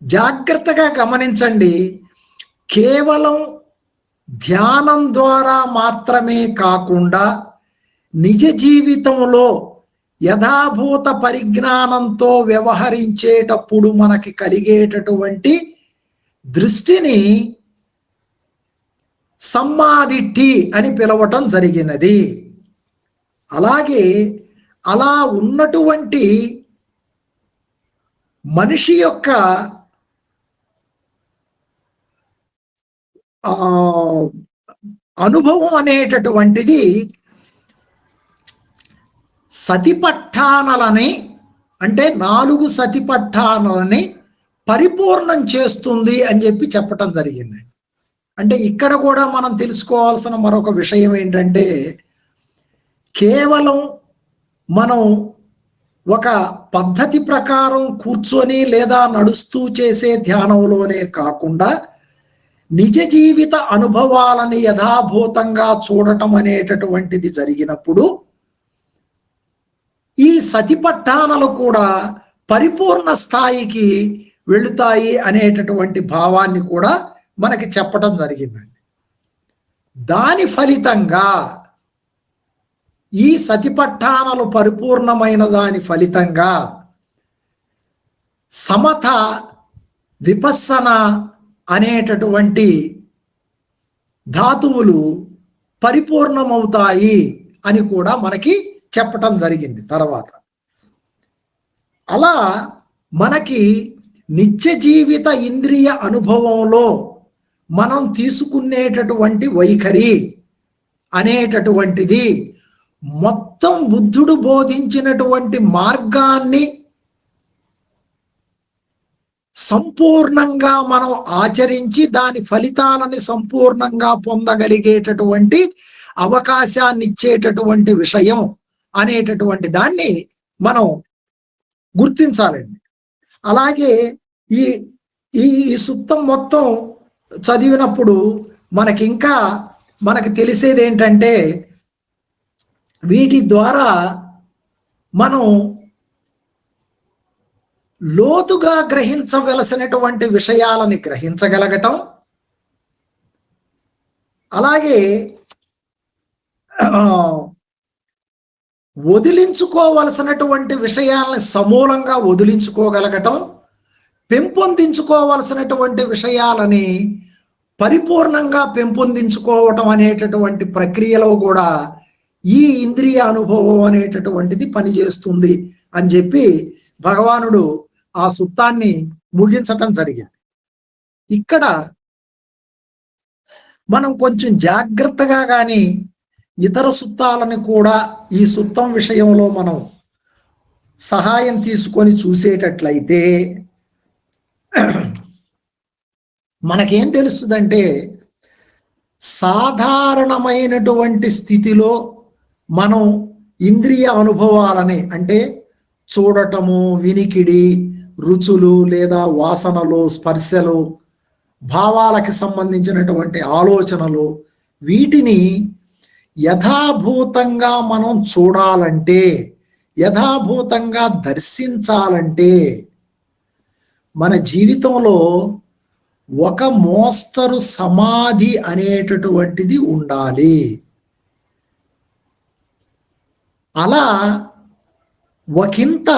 జాగ్రత్తగా గమనించండి, కేవలం ధ్యానం ద్వారా మాత్రమే కాకుండా నిజ జీవితంలో యథాభూత పరిజ్ఞానంతో వ్యవహరించేటప్పుడు మనకి కలిగేటటువంటి దృష్టిని సమ్మాదిట్టి అని పిలవటం జరిగినది. అలాగే అలా ఉన్నటువంటి మనిషి యొక్క అనుభవం అనేటటువంటిది సతిపట్టానలని, అంటే 4 సతిపట్టానలని పరిపూర్ణం చేస్తుంది అని చెప్పి చెప్పటం జరిగింది. అంటే ఇక్కడ కూడా మనం తెలుసుకోవాల్సిన మరొక విషయం ఏంటంటే, కేవలం మనం ఒక పద్ధతి ప్రకారం కూర్చొని లేదా నడుస్తూ చేసే ధ్యానంలోనే కాకుండా నిజ జీవిత అనుభవాలని యథాభూతంగా చూడటం అనేటటువంటిది జరిగినప్పుడు ఈ సతిపట్టానలు కూడా పరిపూర్ణ స్థాయికి వెళుతాయి అనేటటువంటి భావాన్ని కూడా మనకి చెప్పటం జరిగిందండి. దాని ఫలితంగా ఈ సతిపట్టాణాలు పరిపూర్ణమైన దాని ఫలితంగా సమత విపස්සన అనేటటువంటి ధాతువులు పరిపూర్ణమవుతాయి అని కూడా మనకి చెప్పటం జరిగింది తర్వాత. అలా మనకి నిత్య జీవిత ఇంద్రియ అనుభవంలో మనం తీసుకునేటటువంటి వైఖరి అనేటటువంటిది మొత్తం బుద్ధుడు బోధించినటువంటి మార్గాన్ని సంపూర్ణంగా మనం ఆచరించి దాని ఫలితాలని సంపూర్ణంగా పొందగలిగేటటువంటి అవకాశాన్ని ఇచ్చేటటువంటి విషయం అనేటటువంటి దాన్ని మనం గుర్తించాలండి. అలాగే ఈ ఈ సుత్తం మొత్తం చదివినప్పుడు మనకి తెలిసేది ఏంటంటే, వీటి ద్వారా మనం లోతుగా గ్రహించవలసినటువంటి విషయాలని గ్రహించగలగటం, అలాగే వదిలించుకోవలసినటువంటి విషయాలని సమూలంగా వదిలించుకోగలగటం, పెంపొందించుకోవలసినటువంటి విషయాలని పరిపూర్ణంగా పెంపొందించుకోవటం అనేటటువంటి ప్రక్రియలో కూడా ఈ ఇంద్రియ అనుభవం అనేటటువంటిది పనిచేస్తుంది అని చెప్పి భగవానుడు ఆ సుత్తాన్ని ముగించటం జరిగింది. ఇక్కడ మనం కొంచెం జాగ్రత్తగా కానీ ఇతర సుత్తాలను కూడా ఈ సుత్తం విషయంలో మనం సహాయం తీసుకొని చూసేటట్లయితే మనకేం తెలుస్తుందంటే, సాధారణమైనటువంటి స్థితిలో మనం ఇంద్రియ అనుభవాలని, అంటే చూడటము, వినికిడి, రుచులు లేదా వాసనలు, స్పర్శలు, భావాలకి సంబంధించినటువంటి ఆలోచనలు, వీటిని యథాభూతంగా మనం చూడాలంటే, యథాభూతంగా దర్శించాలంటే మన జీవితంలో ఒక మోస్తరు సమాధి అనేటటువంటిది ఉండాలి. అలా ఒకంత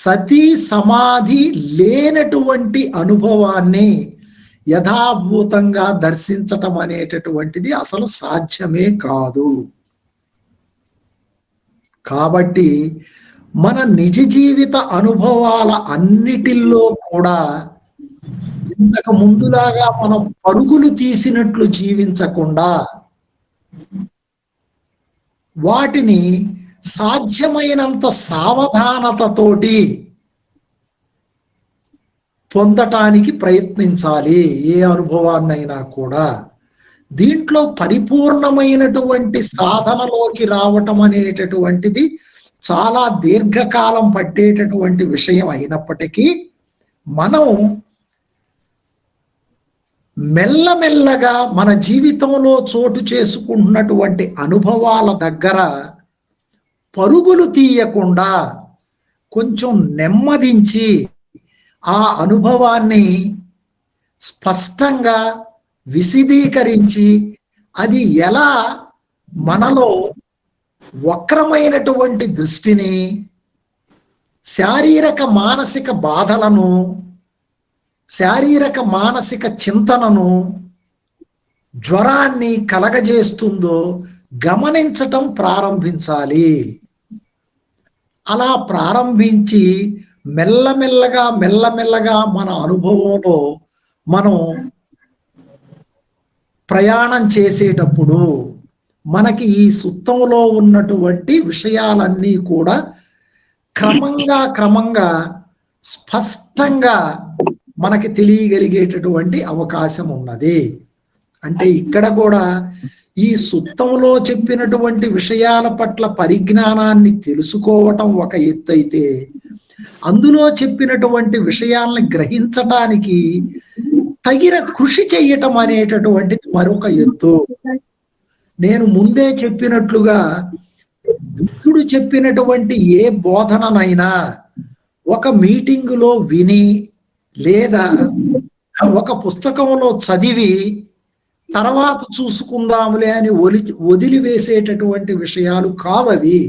సతీ సమాధి లేనటువంటి అనుభవాన్ని యథాభూతంగా దర్శించటం అనేటటువంటిది అసలు సాధ్యమే కాదు. కాబట్టి మన నిజ జీవిత అనుభవాల అన్నిటిల్లో కూడా ఇంతకు ముందులాగా మనం పరుగులు తీసినట్లు జీవించకుండా వాటిని సాధ్యమైనంత సావధానతతోటి పొందటానికి ప్రయత్నించాలి. ఏ అనుభవాన్నైనా కూడా దీంట్లో పరిపూర్ణమైనటువంటి సాధనలోకి రావటం అనేటటువంటిది చాలా దీర్ఘకాలం పట్టేటటువంటి విషయం అయినప్పటికీ మనం మెల్లమెల్లగా మన జీవితంలో చోటు చేసుకుంటున్నటువంటి అనుభవాల దగ్గర పరుగులు తీయకుండా కొంచెం నెమ్మదించి ఆ అనుభవాన్ని స్పష్టంగా విశదీకరించి అది ఎలా మనలో వక్రమైనటువంటి దృష్టిని, శారీరక మానసిక బాధలను, శారీరక మానసిక చింతనను, జ్వరాన్ని కలగజేస్తుందో గమనించటం ప్రారంభించాలి. అలా ప్రారంభించి మెల్లమెల్లగా మన అనుభవంలో మనం ప్రయాణం చేసేటప్పుడు మనకి ఈ సుత్తంలో ఉన్నటువంటి విషయాలన్నీ కూడా క్రమంగా స్పష్టంగా మనకి తెలియగలిగేటటువంటి అవకాశం ఉన్నది. అంటే ఇక్కడ కూడా ఈ సుత్తంలో చెప్పినటువంటి విషయాల పట్ల పరిజ్ఞానాన్ని తెలుసుకోవటం ఒక ఎత్తు అయితే, అందులో చెప్పినటువంటి విషయాలను గ్రహించటానికి తగిన కృషి చెయ్యటం అనేటటువంటిది మరొక ఎత్తు. నేను ముందే చెప్పినట్లుగా బుద్ధుడు చెప్పినటువంటి ఏ బోధననైనా ఒక మీటింగులో విని లేదా ఒక పుస్తకంలో చదివి తర్వాత చూసుకుందాములే అని వదిలివేసేటటువంటి విషయాలు కావవి.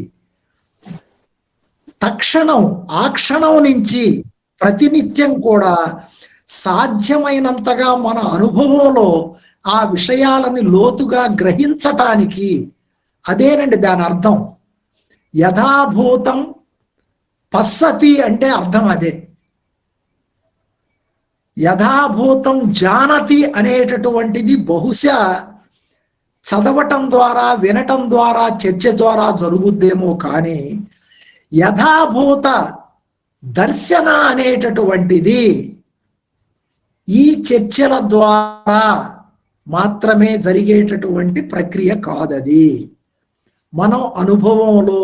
తక్షణం ఆ క్షణం నుంచి ప్రతినిత్యం కూడా సాధ్యమైనంతగా మన అనుభవంలో ఆ విషయాలని లోతుగా గ్రహించటానికి, అదేనండి దాని అర్థం. యథాభూతం పశ్యతి అంటే అర్థం అదే. యథాభూతం జానతి అనేటటువంటిది బహుశా చదవటం ద్వారా, వినటం ద్వారా, చర్చ ద్వారా జరుగుద్దేమో కానీ యథాభూత దర్శన అనేటటువంటిది ఈ చర్చల ద్వారా మాత్రమే జరిగేటటువంటి ప్రక్రియ కాదది. మనం అనుభవంలో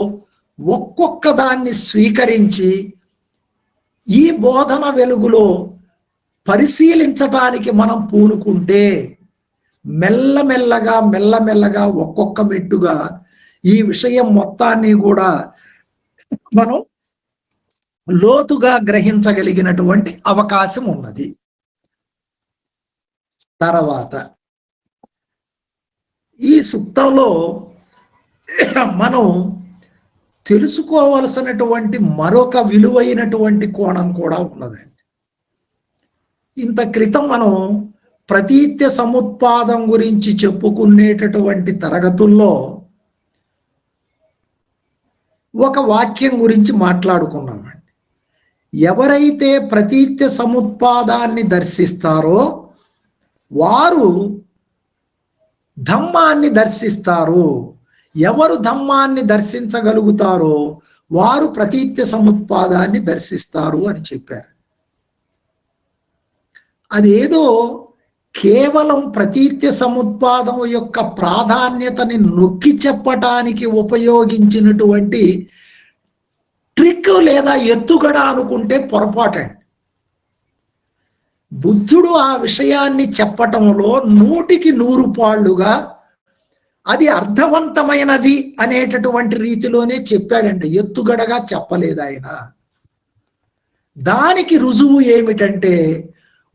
ఒక్కొక్క దాన్ని స్వీకరించి ఈ బోధన వెలుగులో పరిశీలించటానికి మనం పూనుకుంటే మెల్లమెల్లగా ఒక్కొక్క మెట్టుగా ఈ విషయం మొత్తాన్ని కూడా మనం లోతుగా గ్రహించగలిగినటువంటి అవకాశం ఉన్నది. తర్వాత ఈ సూక్తంలో మనం తెలుసుకోవలసినటువంటి మరొక విలువైనటువంటి కోణం కూడా ఉన్నదండి. ఇంత క్రితం మనం ప్రతీత్య సముత్పాదం గురించి చెప్పుకునేటటువంటి తరగతుల్లో ఒక వాక్యం గురించి మాట్లాడుకున్నామండి. ఎవరైతే ప్రతీత్య సముత్పాదాన్ని దర్శిస్తారో వారు ధమ్మాన్ని దర్శిస్తారు. ఎవరు ధమ్మాన్ని దర్శించగలుగుతారో వారు ప్రతీత్య సముత్పాదాన్ని దర్శిస్తారు అని చెప్పారు. అదేదో కేవలం ప్రతీత్య సముత్పాదం యొక్క ప్రాధాన్యతని నొక్కి చెప్పటానికి ఉపయోగించినటువంటి ట్రిక్ లేదా ఎత్తుగడ అనుకుంటే పొరపాటండి. బుద్ధుడు ఆ విషయాన్ని చెప్పటంలో 100కి 100 పాళ్ళుగా అది అర్థవంతమైనది అనేటటువంటి రీతిలోనే చెప్పాడండి, ఎత్తుగడగా చెప్పలేదు ఆయన. దానికి రుజువు ఏమిటంటే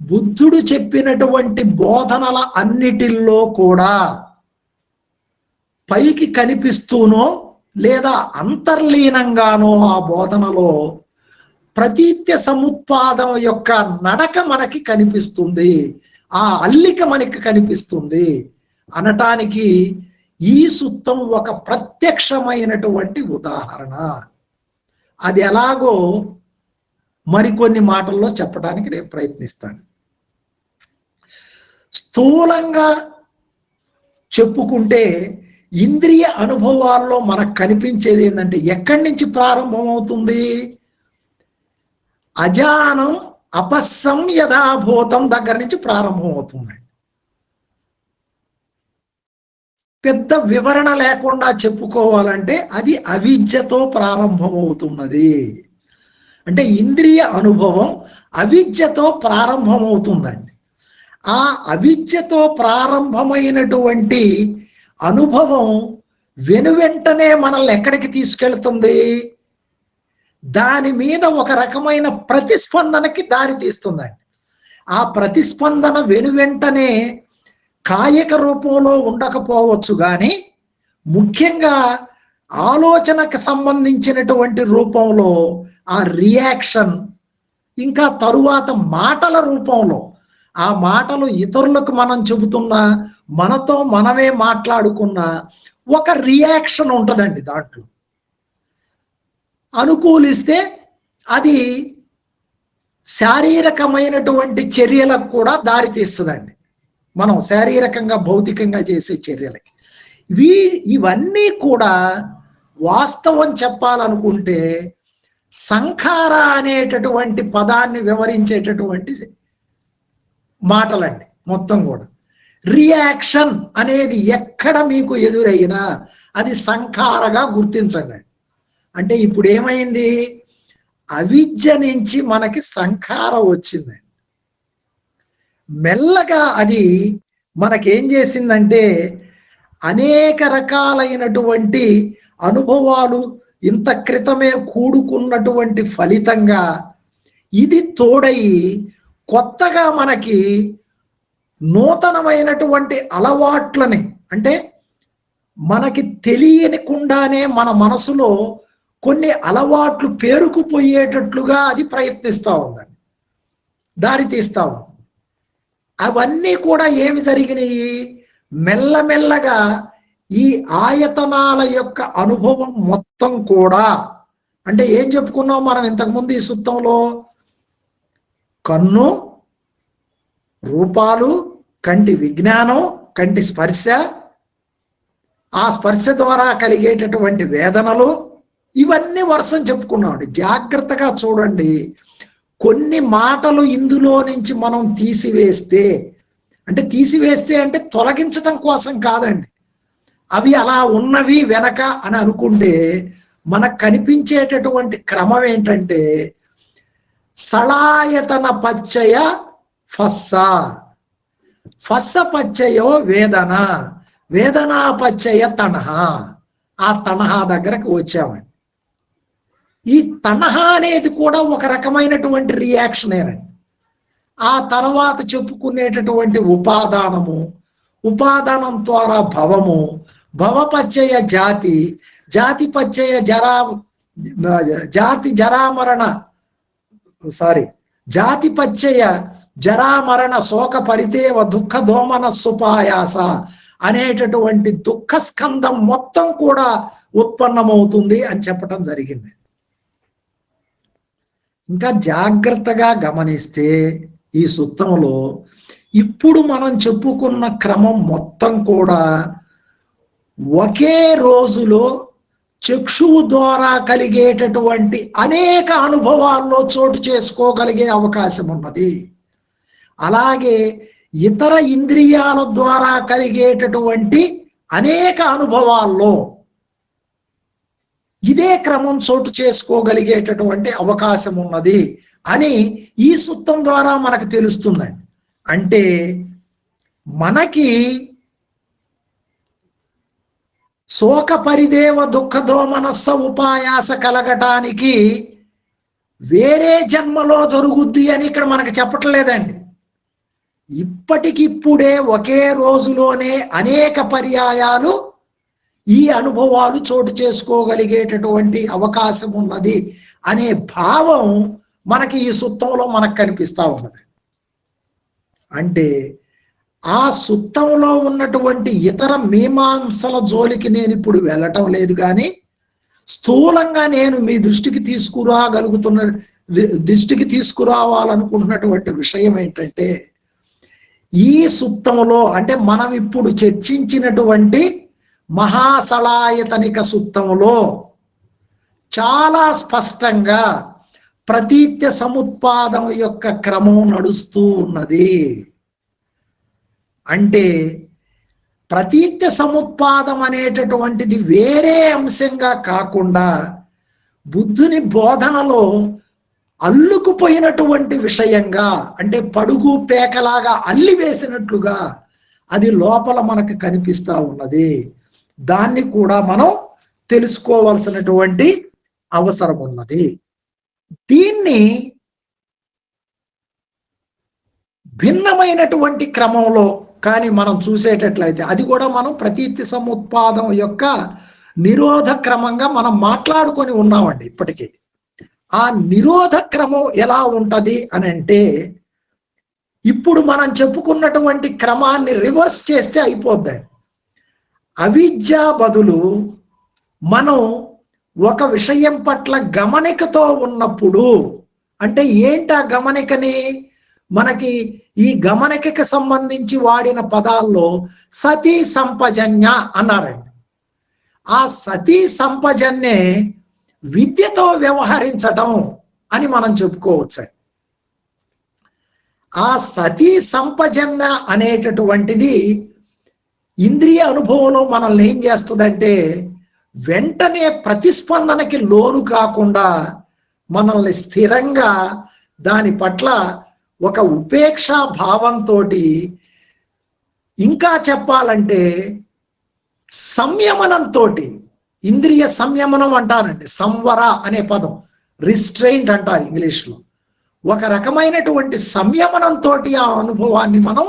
బుద్ధుడు చెప్పినటువంటి బోధనల అన్నిటిల్లో కూడా పైకి కనిపిస్తూనో లేదా అంతర్లీనంగానో ఆ బోధనలో ప్రతీత్య సముత్పాదం యొక్క నడక మనకి కనిపిస్తుంది, ఆ అల్లిక మనకి కనిపిస్తుంది అనటానికి ఈ సూత్రం ఒక ప్రత్యక్షమైనటువంటి ఉదాహరణ. అది ఎలాగో మరికొన్ని మాటల్లో చెప్పడానికి నేను ప్రయత్నిస్తాను. స్థూలంగా చెప్పుకుంటే ఇంద్రియ అనుభవాల్లో మనకు కనిపించేది ఏంటంటే ఎక్కడి నుంచి ప్రారంభం అవుతుంది? అజానం అపస్సం యథాభూతం దగ్గర నుంచి ప్రారంభం అవుతుందండి. పెద్ద వివరణ లేకుండా చెప్పుకోవాలంటే అది అవిద్యతో ప్రారంభమవుతున్నది. అంటే ఇంద్రియ అనుభవం అవిద్యతో ప్రారంభమవుతుందండి. ఆ అవిద్యతో ప్రారంభమైనటువంటి అనుభవం వెనువెంటనే మనల్ని ఎక్కడికి తీసుకెళ్తుంది? దాని మీద ఒక రకమైన ప్రతిస్పందనకి దారి తీస్తుందండి. ఆ ప్రతిస్పందన వెనువెంటనే కాయిక రూపంలో ఉండకపోవచ్చు కానీ ముఖ్యంగా ఆలోచనకు సంబంధించినటువంటి రూపంలో ఆ రియాక్షన్, ఇంకా తరువాత మాటల రూపంలో, ఆ మాటలు ఇతరులకు మనం చెబుతున్నా మనతో మనమే మాట్లాడుకున్నా ఒక రియాక్షన్ ఉంటుందండి. దాంట్లో అనుకూలిస్తే అది శారీరకమైనటువంటి చర్యలకు కూడా దారి తీస్తుందండి. మనం శారీరకంగా భౌతికంగా చేసే చర్యలకి ఇవన్నీ కూడా వాస్తవం చెప్పాలనుకుంటే సంఖార అనేటటువంటి పదాన్ని వివరించేటటువంటి మాటలండి మొత్తం కూడా. రియాక్షన్ అనేది ఎక్కడ మీకు ఎదురైనా అది సంఖారగా గుర్తించండి. అంటే ఇప్పుడు ఏమైంది? అవిద్య నుంచి మనకి సంఖారం వచ్చిందండి. మెల్లగా అది మనకేం చేసిందంటే అనేక రకాలైనటువంటి అనుభవాలు ఇంత క్రితమే కూడుకున్నటువంటి ఫలితంగా ఇది తోడయి కొత్తగా మనకి నూతనమైనటువంటి అలవాట్లని, అంటే మనకి తెలియనికుండానే మన మనసులో కొన్ని అలవాట్లు పేరుకుపోయేటట్లుగా అది ప్రయత్నిస్తూ ఉందండి, దారి తీస్తా ఉంది. అవన్నీ కూడా ఏమి జరిగినాయి, మెల్లమెల్లగా ఈ ఆయతనాల యొక్క అనుభవం మొత్తం కూడా, అంటే ఏం చెప్పుకున్నాం మనం ఇంతకుముందు ఈ సుత్తంలో, కన్ను, రూపాలు, కంటి విజ్ఞానం, కంటి స్పర్శ, ఆ స్పర్శ ద్వారా కలిగేటటువంటి వేదనలు, ఇవన్నీ వరుస చెప్పుకున్నామండి. జాగ్రత్తగా చూడండి, కొన్ని మాటలు ఇందులో నుంచి మనం తీసివేస్తే అంటే తొలగించడం కోసం కాదండి, అవి అలా ఉన్నవి వెనక అని అనుకుంటే మనకు కనిపించేటటువంటి క్రమం ఏంటంటే సళాయతన పచ్చయ ఫస్స, ఫస్స పచ్చయో వేదన, వేదనా పచ్చయ తణహ. ఆ తణహ దగ్గరకు వచ్చామండి. ఈ తణహ అనేది కూడా ఒక రకమైనటువంటి రియాక్షనేనండి. ఆ తర్వాత చెప్పుకునేటటువంటి ఉపాదానము, ఉపాదానం ద్వారా భవము, భవపచ్చయ జాతి, జాతి పచ్చయ జాతి పచ్చయ జరామరణ శోక పరితేవ దుఃఖ దోమన సుపాయాస అనేటటువంటి దుఃఖ స్కందం మొత్తం కూడా ఉత్పన్నమవుతుంది అని చెప్పటం జరిగింది. ఇంకా జాగ్రత్తగా గమనిస్తే ఈ సుత్తంలో ఇప్పుడు మనం చెప్పుకున్న క్రమం మొత్తం కూడా ఒకే రోజులో చక్షువు ద్వారా కలిగేటటువంటి అనేక అనుభవాల్లో చోటు చేసుకోగలిగే అవకాశం ఉన్నది. అలాగే ఇతర ఇంద్రియాల ద్వారా కలిగేటటువంటి అనేక అనుభవాల్లో ఇదే క్రమం చోటు చేసుకోగలిగేటటువంటి అవకాశం ఉన్నది అని ఈ సుత్తం ద్వారా మనకు తెలుస్తుందండి. అంటే మనకి శోక పరిదేవ దుఃఖ దోమనస్స ఉపాయాస కలగటానికి వేరే జన్మలో జరుగుద్ది అని ఇక్కడ మనకు చెప్పట్లేదండి. ఇప్పటికిప్పుడే ఒకే రోజులోనే అనేక పర్యాయాలు ఈ అనుభవాలు చోటు చేసుకోగలిగేటటువంటి అవకాశం ఉన్నది అనే భావం మనకి ఈ సుత్తంలో మనకు కనిపిస్తా ఉన్నది. అంటే ఆ సుత్తంలో ఉన్నటువంటి ఇతర మీమాంసల జోలికి నేను ఇప్పుడు వెళ్ళటం లేదు, కానీ స్థూలంగా నేను మీ దృష్టికి తీసుకురావాలనుకుంటున్నటువంటి విషయం ఏంటంటే ఈ సుత్తంలో, అంటే మనం ఇప్పుడు చర్చించినటువంటి మహాసళాయతనిక సుత్తంలో చాలా స్పష్టంగా ప్రతీత్య సముత్పాదం యొక్క క్రమం నడుస్తూ ఉన్నది. అంటే ప్రతీత్య సముత్పాదం అనేటటువంటిది వేరే అంశంగా కాకుండా బుద్ధుని బోధనలో అల్లుకుపోయినటువంటి విషయంగా, అంటే పడుగు పేకలాగా అల్లి వేసినట్లుగా అది లోపల మనకు కనిపిస్తా ఉన్నది. దాన్ని కూడా మనం తెలుసుకోవాల్సినటువంటి అవసరం ఉన్నది. దీన్ని భిన్నమైనటువంటి క్రమంలో కానీ మనం చూసేటట్లయితే అది కూడా మనం ప్రతీతి సముత్పాదం యొక్క నిరోధ క్రమంగా మనం మాట్లాడుకొని ఉన్నామండి ఇప్పటికీ. ఆ నిరోధ క్రమం ఎలా ఉంటది అని అంటే ఇప్పుడు మనం చెప్పుకున్నటువంటి క్రమాన్ని రివర్స్ చేస్తే అయిపోద్దండి. అవిద్య బదులు మనం ఒక విషయం పట్ల గమనికతో ఉన్నప్పుడు, అంటే ఏంటి ఆ గమనికని, మనకి ఈ గమనికకి సంబంధించి వాడిన పదాల్లో సతీ సంపజన్య అన్నారండి. ఆ సతీ సంపజన్యే విద్యతో వ్యవహరించటం అని మనం చెప్పుకోవచ్చు. ఆ సతీ సంపజన్య అనేటటువంటిది ఇంద్రియ అనుభవంలో మనల్ని ఏం చేస్తుందంటే వెంటనే ప్రతిస్పందనకి లోను కాకుండా మనల్ని స్థిరంగా దాని పట్ల ఒక ఉపేక్షా భావంతో, ఇంకా చెప్పాలంటే సంయమనంతో, ఇంద్రియ సంయమనం అంటారండి, సంవర అనే పదం, రిస్ట్రైంట్ అంటారు ఇంగ్లీష్లో. ఒక రకమైనటువంటి సంయమనంతో ఆ అనుభవాన్ని మనం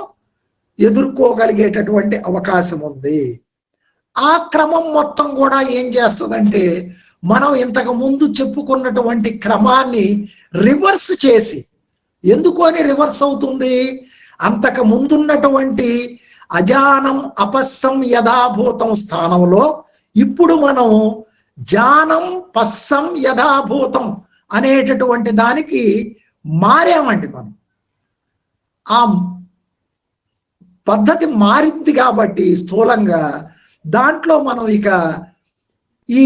ఎదుర్కోగలిగేటటువంటి అవకాశం ఉంది. ఆ క్రమం మొత్తం కూడా ఏం చేస్తుందంటే మనం ఇంతకు ముందు చెప్పుకున్నటువంటి క్రమాన్ని రివర్స్ చేసి, ఎందుకని రివర్స్ అవుతుంది, అంతకు ముందున్నటువంటి అజానం అపస్సం యథాభూతం స్థానంలో ఇప్పుడు మనం జానం పస్సం యథాభూతం అనేటటువంటి దానికి మారామండి. మనం ఆ పద్ధతి మారింది కాబట్టి స్థూలంగా దాంట్లో మనం ఇక ఈ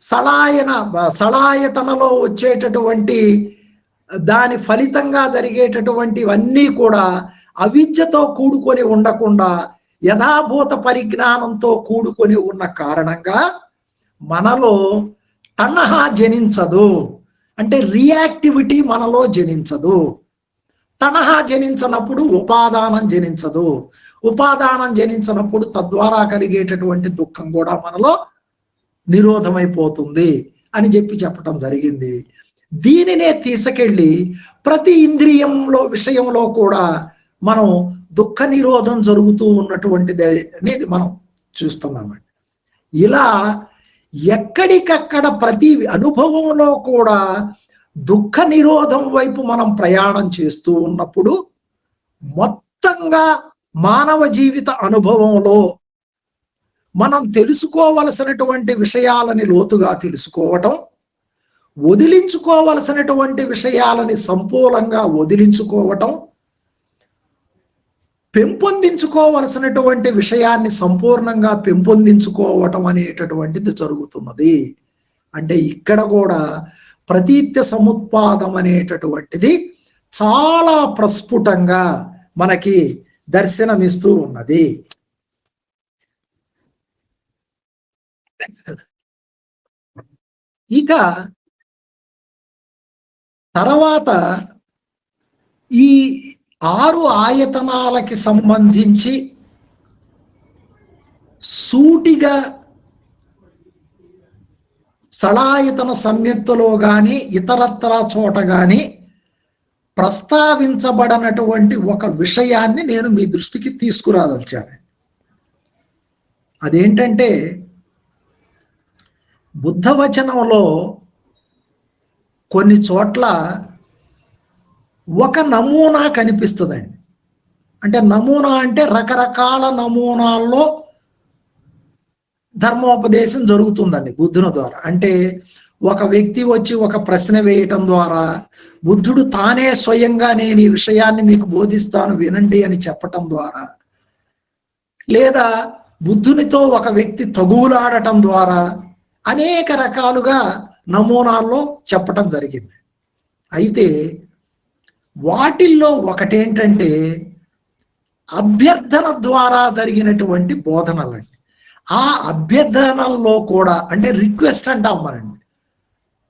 సళాయతనలో వచ్చేటటువంటి దాని ఫలితంగా జరిగేటటువంటివన్నీ కూడా అవిద్యతో కూడుకొని ఉండకుండా యథాభూత పరిజ్ఞానంతో కూడుకొని ఉన్న కారణంగా మనలో తణహ జనించదు, అంటే రియాక్టివిటీ మనలో జనించదు. తణహ జనించినప్పుడు ఉపాదానం జనించదు, ఉపాదానం జనించినప్పుడు తద్వారా కలిగేటటువంటి దుఃఖం కూడా మనలో నిరోధమైపోతుంది అని చెప్పటం జరిగింది. దీనినే తీసుకెళ్ళి ప్రతి ఇంద్రియంలో విషయంలో కూడా మనం దుఃఖ నిరోధం జరుగుతూ ఉన్నటువంటిది అనేది మనం చూస్తున్నామండి. ఇలా ఎక్కడికక్కడ ప్రతి అనుభవంలో కూడా దుఃఖ నిరోధం వైపు మనం ప్రయాణం చేస్తూ ఉన్నప్పుడు మొత్తంగా మానవ జీవిత అనుభవంలో మనం తెలుసుకోవలసినటువంటి విషయాలని లోతుగా తెలుసుకోవటం, వదిలించుకోవలసినటువంటి విషయాలని సంపూర్ణంగా వదిలించుకోవటం, పెంపొందించుకోవలసినటువంటి విషయాన్ని సంపూర్ణంగా పెంపొందించుకోవటం అనేటటువంటిది జరుగుతున్నది. అంటే ఇక్కడ కూడా ప్రతీత్య సముత్పాదం అనేటటువంటిది చాలా ప్రస్ఫుటంగా మనకి దర్శనమిస్తూ ఉన్నది. ఇక తర్వాత ఈ 6 ఆయతనాలకి సంబంధించి సూటిగా సళాయతన సంయుక్తలో గాని ఇతరత్ర చోట గాని ప్రస్తావించబడనటువంటి ఒక విషయాన్ని నేను మీ దృష్టికి తీసుకురాదలిచాను. అదేంటంటే బుద్ధవచనంలో కొన్ని చోట్ల ఒక నమూనా కనిపిస్తుందండి. అంటే నమూనా అంటే రకరకాల నమూనాల్లో ధర్మోపదేశం జరుగుతుందండి బుద్ధుని ద్వారా. అంటే ఒక వ్యక్తి వచ్చి ఒక ప్రశ్న వేయటం ద్వారా బుద్ధుడు తానే స్వయంగా నేను ఈ విషయాన్ని మీకు బోధిస్తాను వినండి అని చెప్పటం ద్వారా, లేదా బుద్ధునితో ఒక వ్యక్తి తగువులాడటం ద్వారా అనేక రకాలుగా నమూనాల్లో చెప్పటం జరిగింది. అయితే వాటిల్లో ఒకటేంటంటే అభ్యర్థన ద్వారా జరిగినటువంటి బోధనలండి. ఆ అభ్యర్థనల్లో కూడా అంటే రిక్వెస్ట్ అంటాం మనండి,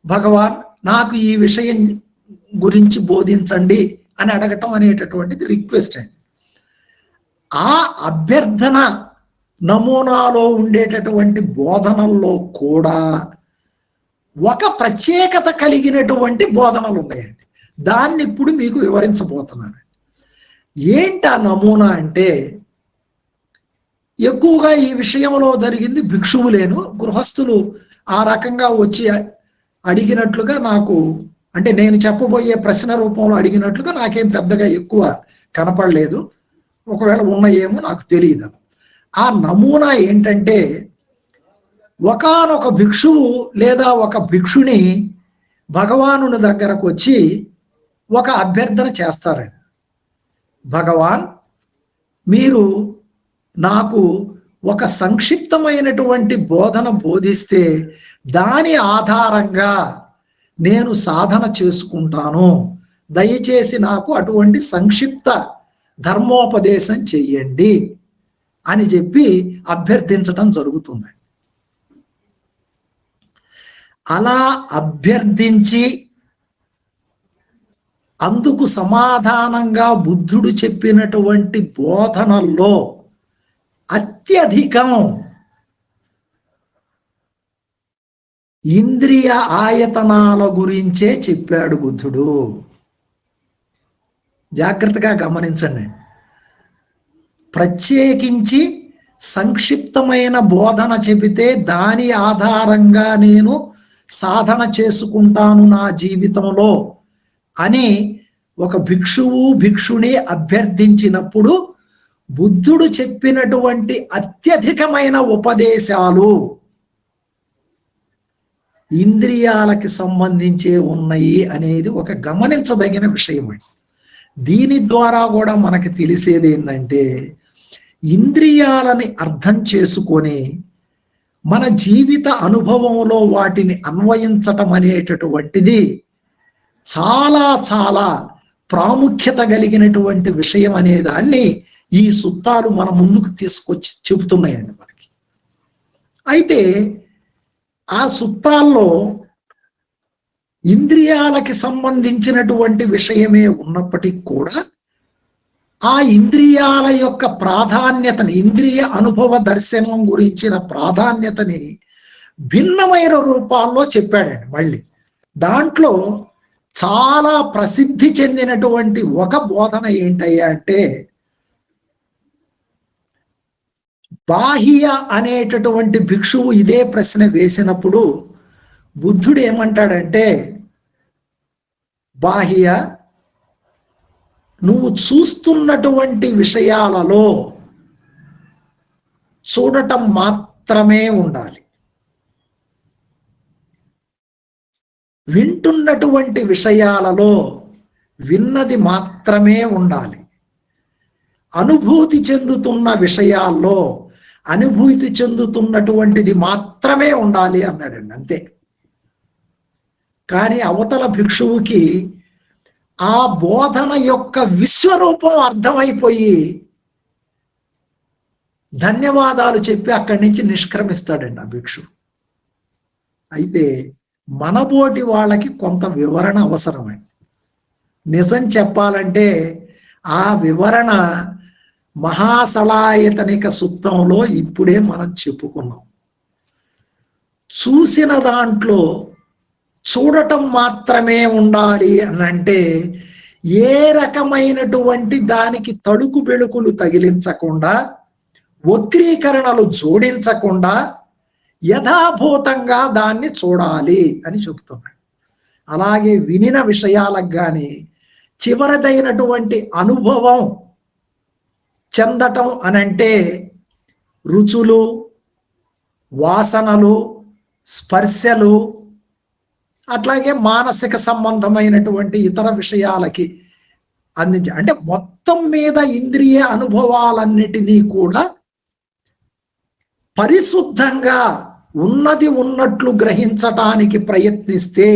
భగవాన్ నాకు ఈ విషయం గురించి బోధించండి అని అడగటం అనేటటువంటిది రిక్వెస్ట్ అండి. ఆ అభ్యర్థన నమూనాలో ఉండేటటువంటి బోధనల్లో కూడా ఒక ప్రత్యేకత కలిగినటువంటి బోధనలు ఉన్నాయండి. దాన్ని ఇప్పుడు మీకు వివరించబోతున్నాను. ఏంటి ఆ నమూనా అంటే, ఎక్కువగా ఈ విషయంలో జరిగింది భిక్షువులేను, గృహస్థులు ఆ రకంగా వచ్చి అడిగినట్లుగా నాకు, అంటే నేను చెప్పబోయే ప్రశ్న రూపంలో అడిగినట్లుగా నాకేం పెద్దగా ఎక్కువ కనపడలేదు. ఒకవేళ ఉన్నాయేమో నాకు తెలియదు. ఆ నమూనా ఏంటంటే, ఒకానొక భిక్షువు లేదా ఒక భిక్షుని భగవానుని దగ్గరకు వచ్చి ఒక అభ్యర్థన చేస్తారండి. భగవాన్, మీరు నాకు ఒక సంక్షిప్తమైనటువంటి బోధన బోధిస్తే దాని ఆధారంగా నేను సాధన చేసుకుంటాను, దయచేసి నాకు అటువంటి సంక్షిప్త ధర్మోపదేశం చెయ్యండి అని చెప్పి అభ్యర్థించటం జరుగుతుంది. అలా అభ్యర్థించి అందుకు సమాధానంగా బుద్ధుడు చెప్పినటువంటి బోధనల్లో అత్యధికం ఇంద్రియ ఆయతనాల గురించే చెప్పాడు బుద్ధుడు. జాగ్రత్తగా గమనించండి. ప్రత్యేకించి సంక్షిప్తమైన బోధన చెబితే దాని ఆధారంగా నేను సాధన చేసుకుంటాను నా జీవితంలో అని ఒక భిక్షుని అభ్యర్థించినప్పుడు బుద్ధుడు చెప్పినటువంటి అత్యధికమైన ఉపదేశాలు ఇంద్రియాలకి సంబంధించే ఉన్నాయి అనేది ఒక గమనించదగిన విషయం అండి. దీని ద్వారా కూడా మనకి తెలిసేది ఏంటంటే, ఇంద్రియాలని అర్థం చేసుకొని మన జీవిత అనుభవంలో వాటిని అన్వయించటం అనేటటువంటిది చాలా చాలా ప్రాముఖ్యత కలిగినటువంటి విషయం అనే దాన్ని ఈ సుత్తాలు మన ముందుకు తీసుకొచ్చి చెబుతున్నాయండి మనకి. అయితే ఆ సుత్తాల్లో ఇంద్రియాలకి సంబంధించినటువంటి విషయమే ఉన్నప్పటికీ కూడా ఆ ఇంద్రియాల యొక్క ప్రాధాన్యతని, ఇంద్రియ అనుభవ దర్శనం గురించిన ప్రాధాన్యతని భిన్నమైన రూపాల్లో చెప్పాడండి. మళ్ళీ దాంట్లో చాలా ప్రసిద్ధి చెందినటువంటి ఒక బోధన ఏంటయ్యా అంటే, బాహ్య అనేటటువంటి భిక్షువు ఇదే ప్రశ్న వేసినప్పుడు బుద్ధుడు ఏమంటాడంటే, బాహ్య, నువ్వు చూస్తున్నటువంటి విషయాలలో చూడటం మాత్రమే ఉండాలి, వింటున్నటువంటి విషయాలలో విన్నది మాత్రమే ఉండాలి, అనుభూతి చెందుతున్న విషయాల్లో అనుభూతి చెందుతున్నటువంటిది మాత్రమే ఉండాలి అన్నాడండి. అంతే. కానీ అవతల భిక్షువుకి ఆ బోధన యొక్క విశ్వరూపం అర్థమైపోయి ధన్యవాదాలు చెప్పి అక్కడి నుంచి నిష్క్రమిస్తాడండి ఆ భిక్షువు. అయితే మనబోటి వాళ్ళకి కొంత వివరణ అవసరమండి. నిజం చెప్పాలంటే ఆ వివరణ మహాసలాయతనిక సుత్తంలో ఇప్పుడే మనం చెప్పుకున్నాం. చూసిన దాంట్లో చూడటం మాత్రమే ఉండాలి అని అంటే ఏ రకమైనటువంటి దానికి తడుకు బెళుకులు తగిలించకుండా, వక్రీకరణలు జోడించకుండా యథాభూతంగా దాన్ని చూడాలి అని చెబుతున్నాడు. అలాగే వినిన విషయాలకు కానీ చివరిదైనటువంటి అనుభవం చెందటం అనంటే రుచులు, వాసనలు, స్పర్శలు, అట్లాగే మానసిక సంబంధమైనటువంటి ఇతర విషయాలకి అంటే మొత్తం మీద ఇంద్రియ అనుభవాలన్నిటినీ కూడా పరిశుద్ధంగా ఉన్నది ఉన్నట్లు గ్రహించటానికి ప్రయత్నిస్తే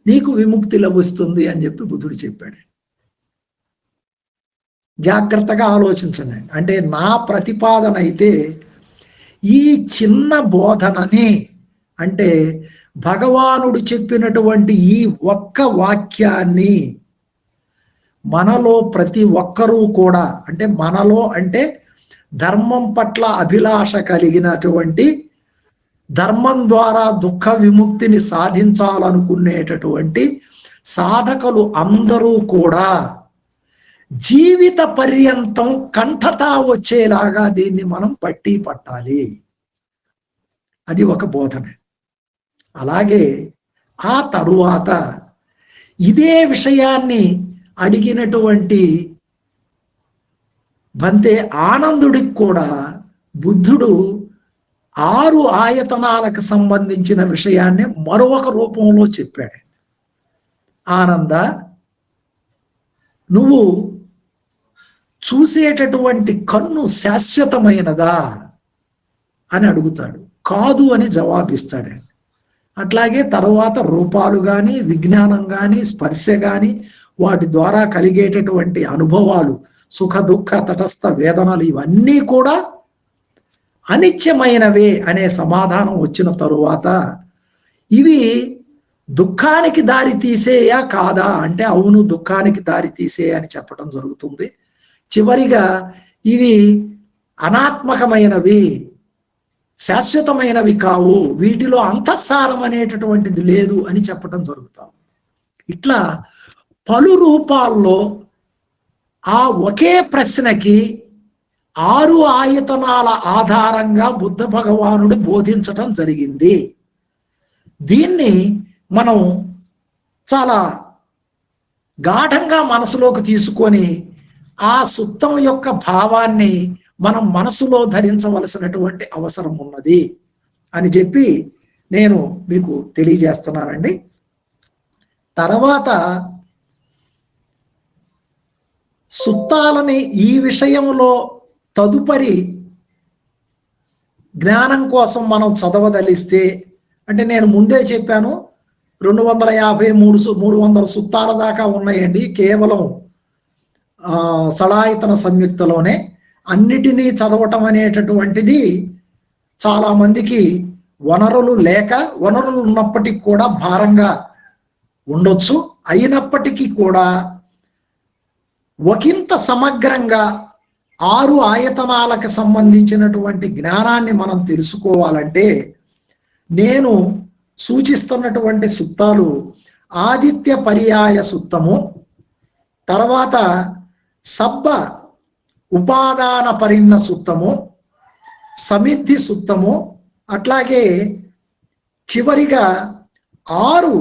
నీకు విముక్తి లభిస్తుంది అని చెప్పి బుద్ధుడు చెప్పాడు. జాగ్రత్తగా ఆలోచించండి. అంటే నా ప్రతిపాదన అయితే ఈ చిన్న బోధనని, అంటే భగవానుడు చెప్పినటువంటి ఈ ఒక్క వాక్యాన్ని మనలో ప్రతి ఒక్కరూ కూడా, అంటే మనలో అంటే ధర్మం పట్ల అభిలాష కలిగినటువంటి, ధర్మం ద్వారా దుఃఖ విముక్తిని సాధించాలనుకునేటటువంటి సాధకులు అందరూ కూడా జీవిత పర్యంతం కంఠత వచ్చేలాగా దీన్ని మనం పట్టి పట్టాలి. అది ఒక బోధన. అలాగే ఆ తరువాత ఇదే విషయాన్ని అడిగినటువంటి బంతే ఆనందుడికి కూడా బుద్ధుడు 6 ఆయతనాలకు సంబంధించిన విషయాన్ని మరొక రూపంలో చెప్పాడు. ఆనంద, నువ్వు చూసేటటువంటి కన్ను శాశ్వతమైనదా అని అడుగుతాడు. కాదు అని జవాబిస్తాడు. అట్లాగే తర్వాత రూపాలు కానీ, విజ్ఞానం కానీ, స్పర్శ కానీ, వాటి ద్వారా కలిగేటటువంటి అనుభవాలు, సుఖ దుఃఖ తటస్థ వేదనలు, ఇవన్నీ కూడా అనిత్యమైనవే అనే సమాధానం వచ్చిన తరువాత ఇవి దుఃఖానికి దారి తీసేయా కాదా అంటే అవును, దుఃఖానికి దారి తీసే అని చెప్పడం జరుగుతుంది. చివరిగా ఇవి అనాత్మకమైనవి, శాశ్వతమైనవి కావు, వీటిలో అంతఃసారం అనేటటువంటిది లేదు అని చెప్పడం జరుగుతాం. ఇట్లా పలు రూపాల్లో ఆ ఒకే ప్రశ్నకి 6 ఆయతనాల ఆధారంగా బుద్ధ భగవానుడు బోధించటం జరిగింది. దీన్ని మనం చాలా గాఢంగా మనసులోకి తీసుకొని ఆ సుత్తం యొక్క భావాన్ని మనం మనసులో ధరించవలసినటువంటి అవసరం ఉన్నది అని చెప్పి నేను మీకు తెలియజేస్తున్నానండి. తర్వాత సుత్తాలని ఈ విషయంలో తదుపరి జ్ఞానం కోసం మనం చదవదలిస్తే, అంటే నేను ముందే చెప్పాను 253 సుత్తాల దాకా ఉన్నాయండి కేవలం షడాయతన సంయుక్తలోనే. అన్నిటినీ చదవటం అనేటటువంటిది చాలా మందికి వనరులు లేక, వనరులు ఉన్నప్పటికీ కూడా భారంగా ఉండొచ్చు. అయినప్పటికీ కూడా ఒకంత సమగ్రంగా 6 ఆయతనాలకు సంబంధించినటువంటి జ్ఞానాన్ని మనం తెలుసుకోవాలంటే నేను సూచిస్తున్నటువంటి సుత్తాలు ఆదిత్య పర్యాయ సుత్తము, తర్వాత సబ్బ ఉపాదాన పరిణ సుత్తము, సమిద్ధి సుత్తము, అట్లాగే చివరిగా 6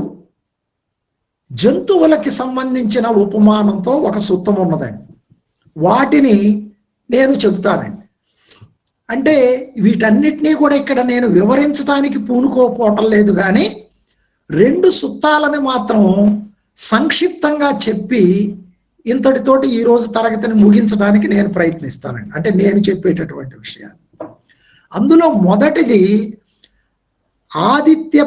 జంతువులకి సంబంధించిన ఉపమానంతో ఒక సుత్తం ఉన్నదండి. వాటిని నేను చెబుతానండి. అంటే వీటన్నిటినీ కూడా ఇక్కడ నేను వివరించడానికి పూనుకోపోవటం లేదు, కానీ 2 సుత్తాలని మాత్రం సంక్షిప్తంగా చెప్పి ఇంతటితోటి ఈరోజు తరగతిని ముగించడానికి నేను ప్రయత్నిస్తానండి. అంటే నేను చెప్పేటటువంటి విషయాలు. అందులో మొదటిది ఆదిత్య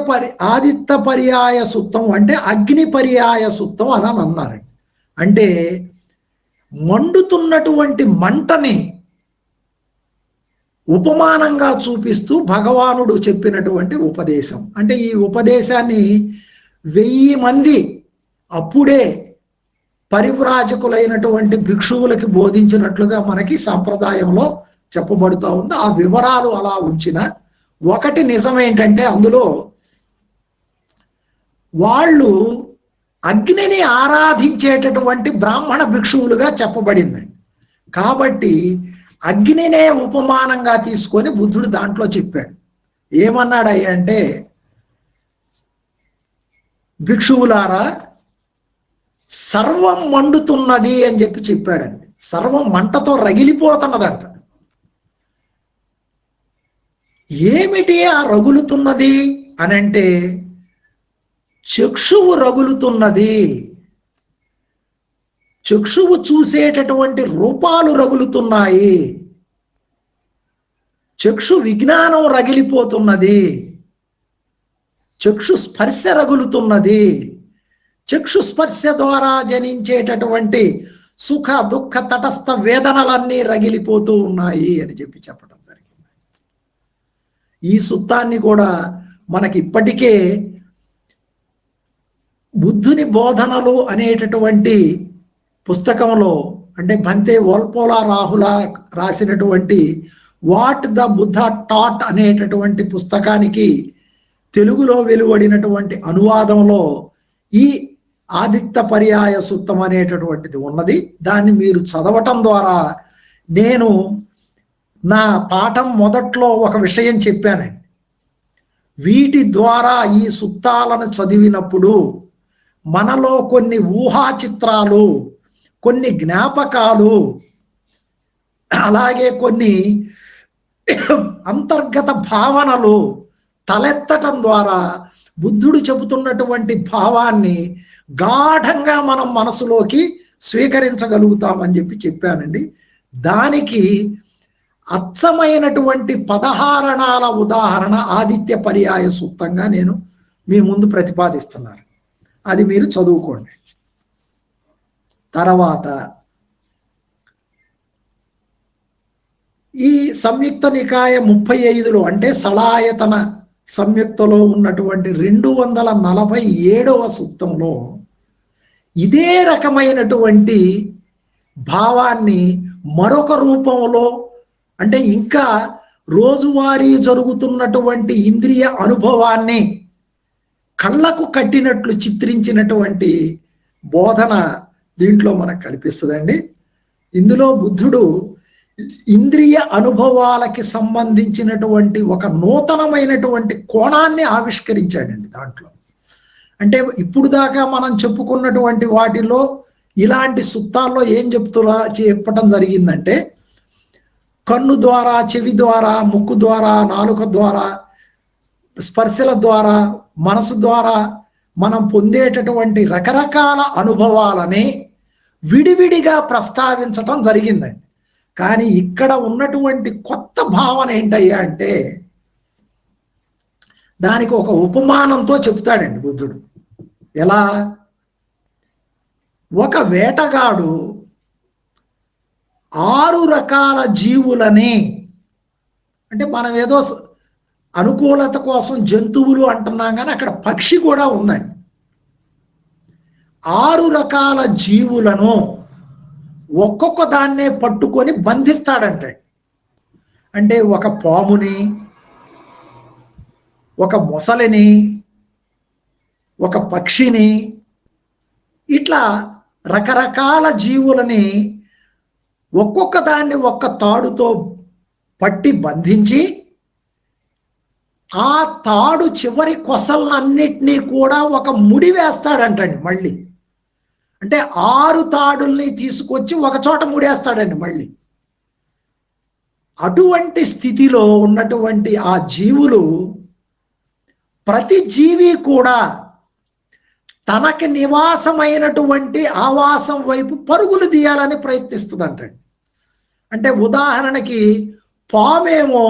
పర్యాయ సుత్తం, అంటే అగ్ని పర్యాయ సుత్తం అని అన్నారండి. అంటే మండుతున్నటువంటి మంటని ఉపమానంగా చూపిస్తూ భగవానుడు చెప్పినటువంటి ఉపదేశం. అంటే ఈ ఉపదేశాన్ని 1000 మంది అప్పుడే పరివ్రాజకులైనటువంటి భిక్షువులకి బోధించినట్లుగా మనకి సంప్రదాయంలో చెప్పబడుతూ ఉంది. ఆ వివరాలు అలా ఉంచిన ఒకటి నిజమేంటంటే అందులో వాళ్ళు అగ్నిని ఆరాధించేటటువంటి బ్రాహ్మణ భిక్షువులుగా చెప్పబడిందండి. కాబట్టి అగ్నినే ఉపమానంగా తీసుకొని బుద్ధుడు దాంట్లో చెప్పాడు. ఏమన్నాడు అంటే, భిక్షువులారా సర్వం మండుతున్నది అని చెప్పి చెప్పాడండి. సర్వం మంటతో రగిలిపోతున్నదంట. ఏమిటి ఆ రగులుతున్నది అని అంటే, చక్షువు రగులుతున్నది, చక్షువు చూసేటటువంటి రూపాలు రగులుతున్నాయి, చక్షు విజ్ఞానం రగిలిపోతున్నది, చక్షు స్పర్శ రగులుతున్నది, చక్షు స్పర్శ ద్వారా జనించేటటువంటి సుఖ దుఃఖ తటస్థ వేదనలన్నీ రగిలిపోతూ ఉన్నాయి అని చెప్పి చెప్పడం జరిగింది. ఈ సుత్తాన్ని కూడా మనకి ఇప్పటికే బుద్ధుని బోధనలు అనేటటువంటి పుస్తకంలో, అంటే భంతే వోల్పోలా రాహుల రాసినటువంటి వాట్ ద బుద్ధ టాట్ అనేటటువంటి పుస్తకానికి తెలుగులో వెలువడినటువంటి అనువాదంలో ఈ ఆదిత్య పర్యాయ సుత్తం అనేటటువంటిది ఉన్నది. దాన్ని మీరు చదవటం ద్వారా, నేను నా పాఠం మొదట్లో ఒక విషయం చెప్పానండి. వీటి ద్వారా ఈ సుత్తాలను చదివినప్పుడు మనలో కొన్ని ఊహా చిత్రాలు, కొన్ని జ్ఞాపకాలు, అలాగే కొన్ని అంతర్గత భావనలు తలెత్తటం ద్వారా బుద్ధుడు చెబుతున్నటువంటి భావాన్ని గాఢంగా మనం మనసులోకి స్వీకరించగలుగుతామని చెప్పి చెప్పానండి. దానికి అచ్చమైనటువంటి 16 ఉదాహరణ ఆదిత్య పర్యాయ సూక్తంగా నేను మీ ముందు ప్రతిపాదిస్తున్నాను. అది మీరు చదువుకోండి. తర్వాత ఈ సంయుక్త నికాయ 35లో, అంటే షడాయతన సంయుక్తలో ఉన్నటువంటి 247వ సూక్తంలో ఇదే రకమైనటువంటి భావాన్ని మరొక రూపంలో, అంటే ఇంకా రోజువారీ జరుగుతున్నటువంటి ఇంద్రియ అనుభవాన్ని కళ్ళకు కట్టినట్లు చిత్రించినటువంటి బోధన దీంట్లో మనకు కనిపిస్తుందండి. ఇందులో బుద్ధుడు ఇంద్రియ అనుభవాలకి సంబంధించినటువంటి ఒక నూతనమైనటువంటి కోణాన్ని ఆవిష్కరించాడండి దాంట్లో. అంటే ఇప్పుడు దాకా మనం చెప్పుకున్నటువంటి వాటిలో ఇలాంటి సుత్తాల్లో ఏం చెప్పటం జరిగిందంటే, కన్ను ద్వారా, చెవి ద్వారా, ముక్కు ద్వారా, నాలుక ద్వారా, స్పర్శల ద్వారా, మనసు ద్వారా మనం పొందేటటువంటి రకరకాల అనుభవాలని విడివిడిగా ప్రస్తావించటం జరిగిందండి. కానీ ఇక్కడ ఉన్నటువంటి కొత్త భావన ఏంటయ్యా అంటే, దానికి ఒక ఉపమానంతో చెప్తాడండి బుద్ధుడు. ఎలా? ఒక వేటగాడు 6 రకాల జీవులని, అంటే మనం ఏదో అనుకూలత కోసం జంతువులు అంటున్నాం కానీ అక్కడ పక్షి కూడా ఉందండి. 6 రకాల జీవులను ఒక్కొక్క దాన్నే పట్టుకొని బంధిస్తాడంటే, అంటే ఒక పాముని, ఒక మొసలిని, ఒక పక్షిని, ఇట్లా రకరకాల జీవులని ఒక్కొక్క దాన్ని ఒక్క తాడుతో పట్టి బంధించి ఆ తాడు చివరి కొసలన్నిటినీ కూడా ఒక ముడి వేస్తాడంటండి. మళ్ళీ అంటే 6 తాడుల్ని తీసుకొచ్చి ఒక చోట ముడేస్తాడండి మళ్ళీ. అటువంటి స్థితిలో ఉన్నటువంటి ఆ జీవులు, ప్రతి జీవి కూడా తనకి నివాసమైనటువంటి ఆవాసం వైపు పరుగులు తీయాలని ప్రయత్నిస్తుందంటండి. అంటే ఉదాహరణకి పామేమో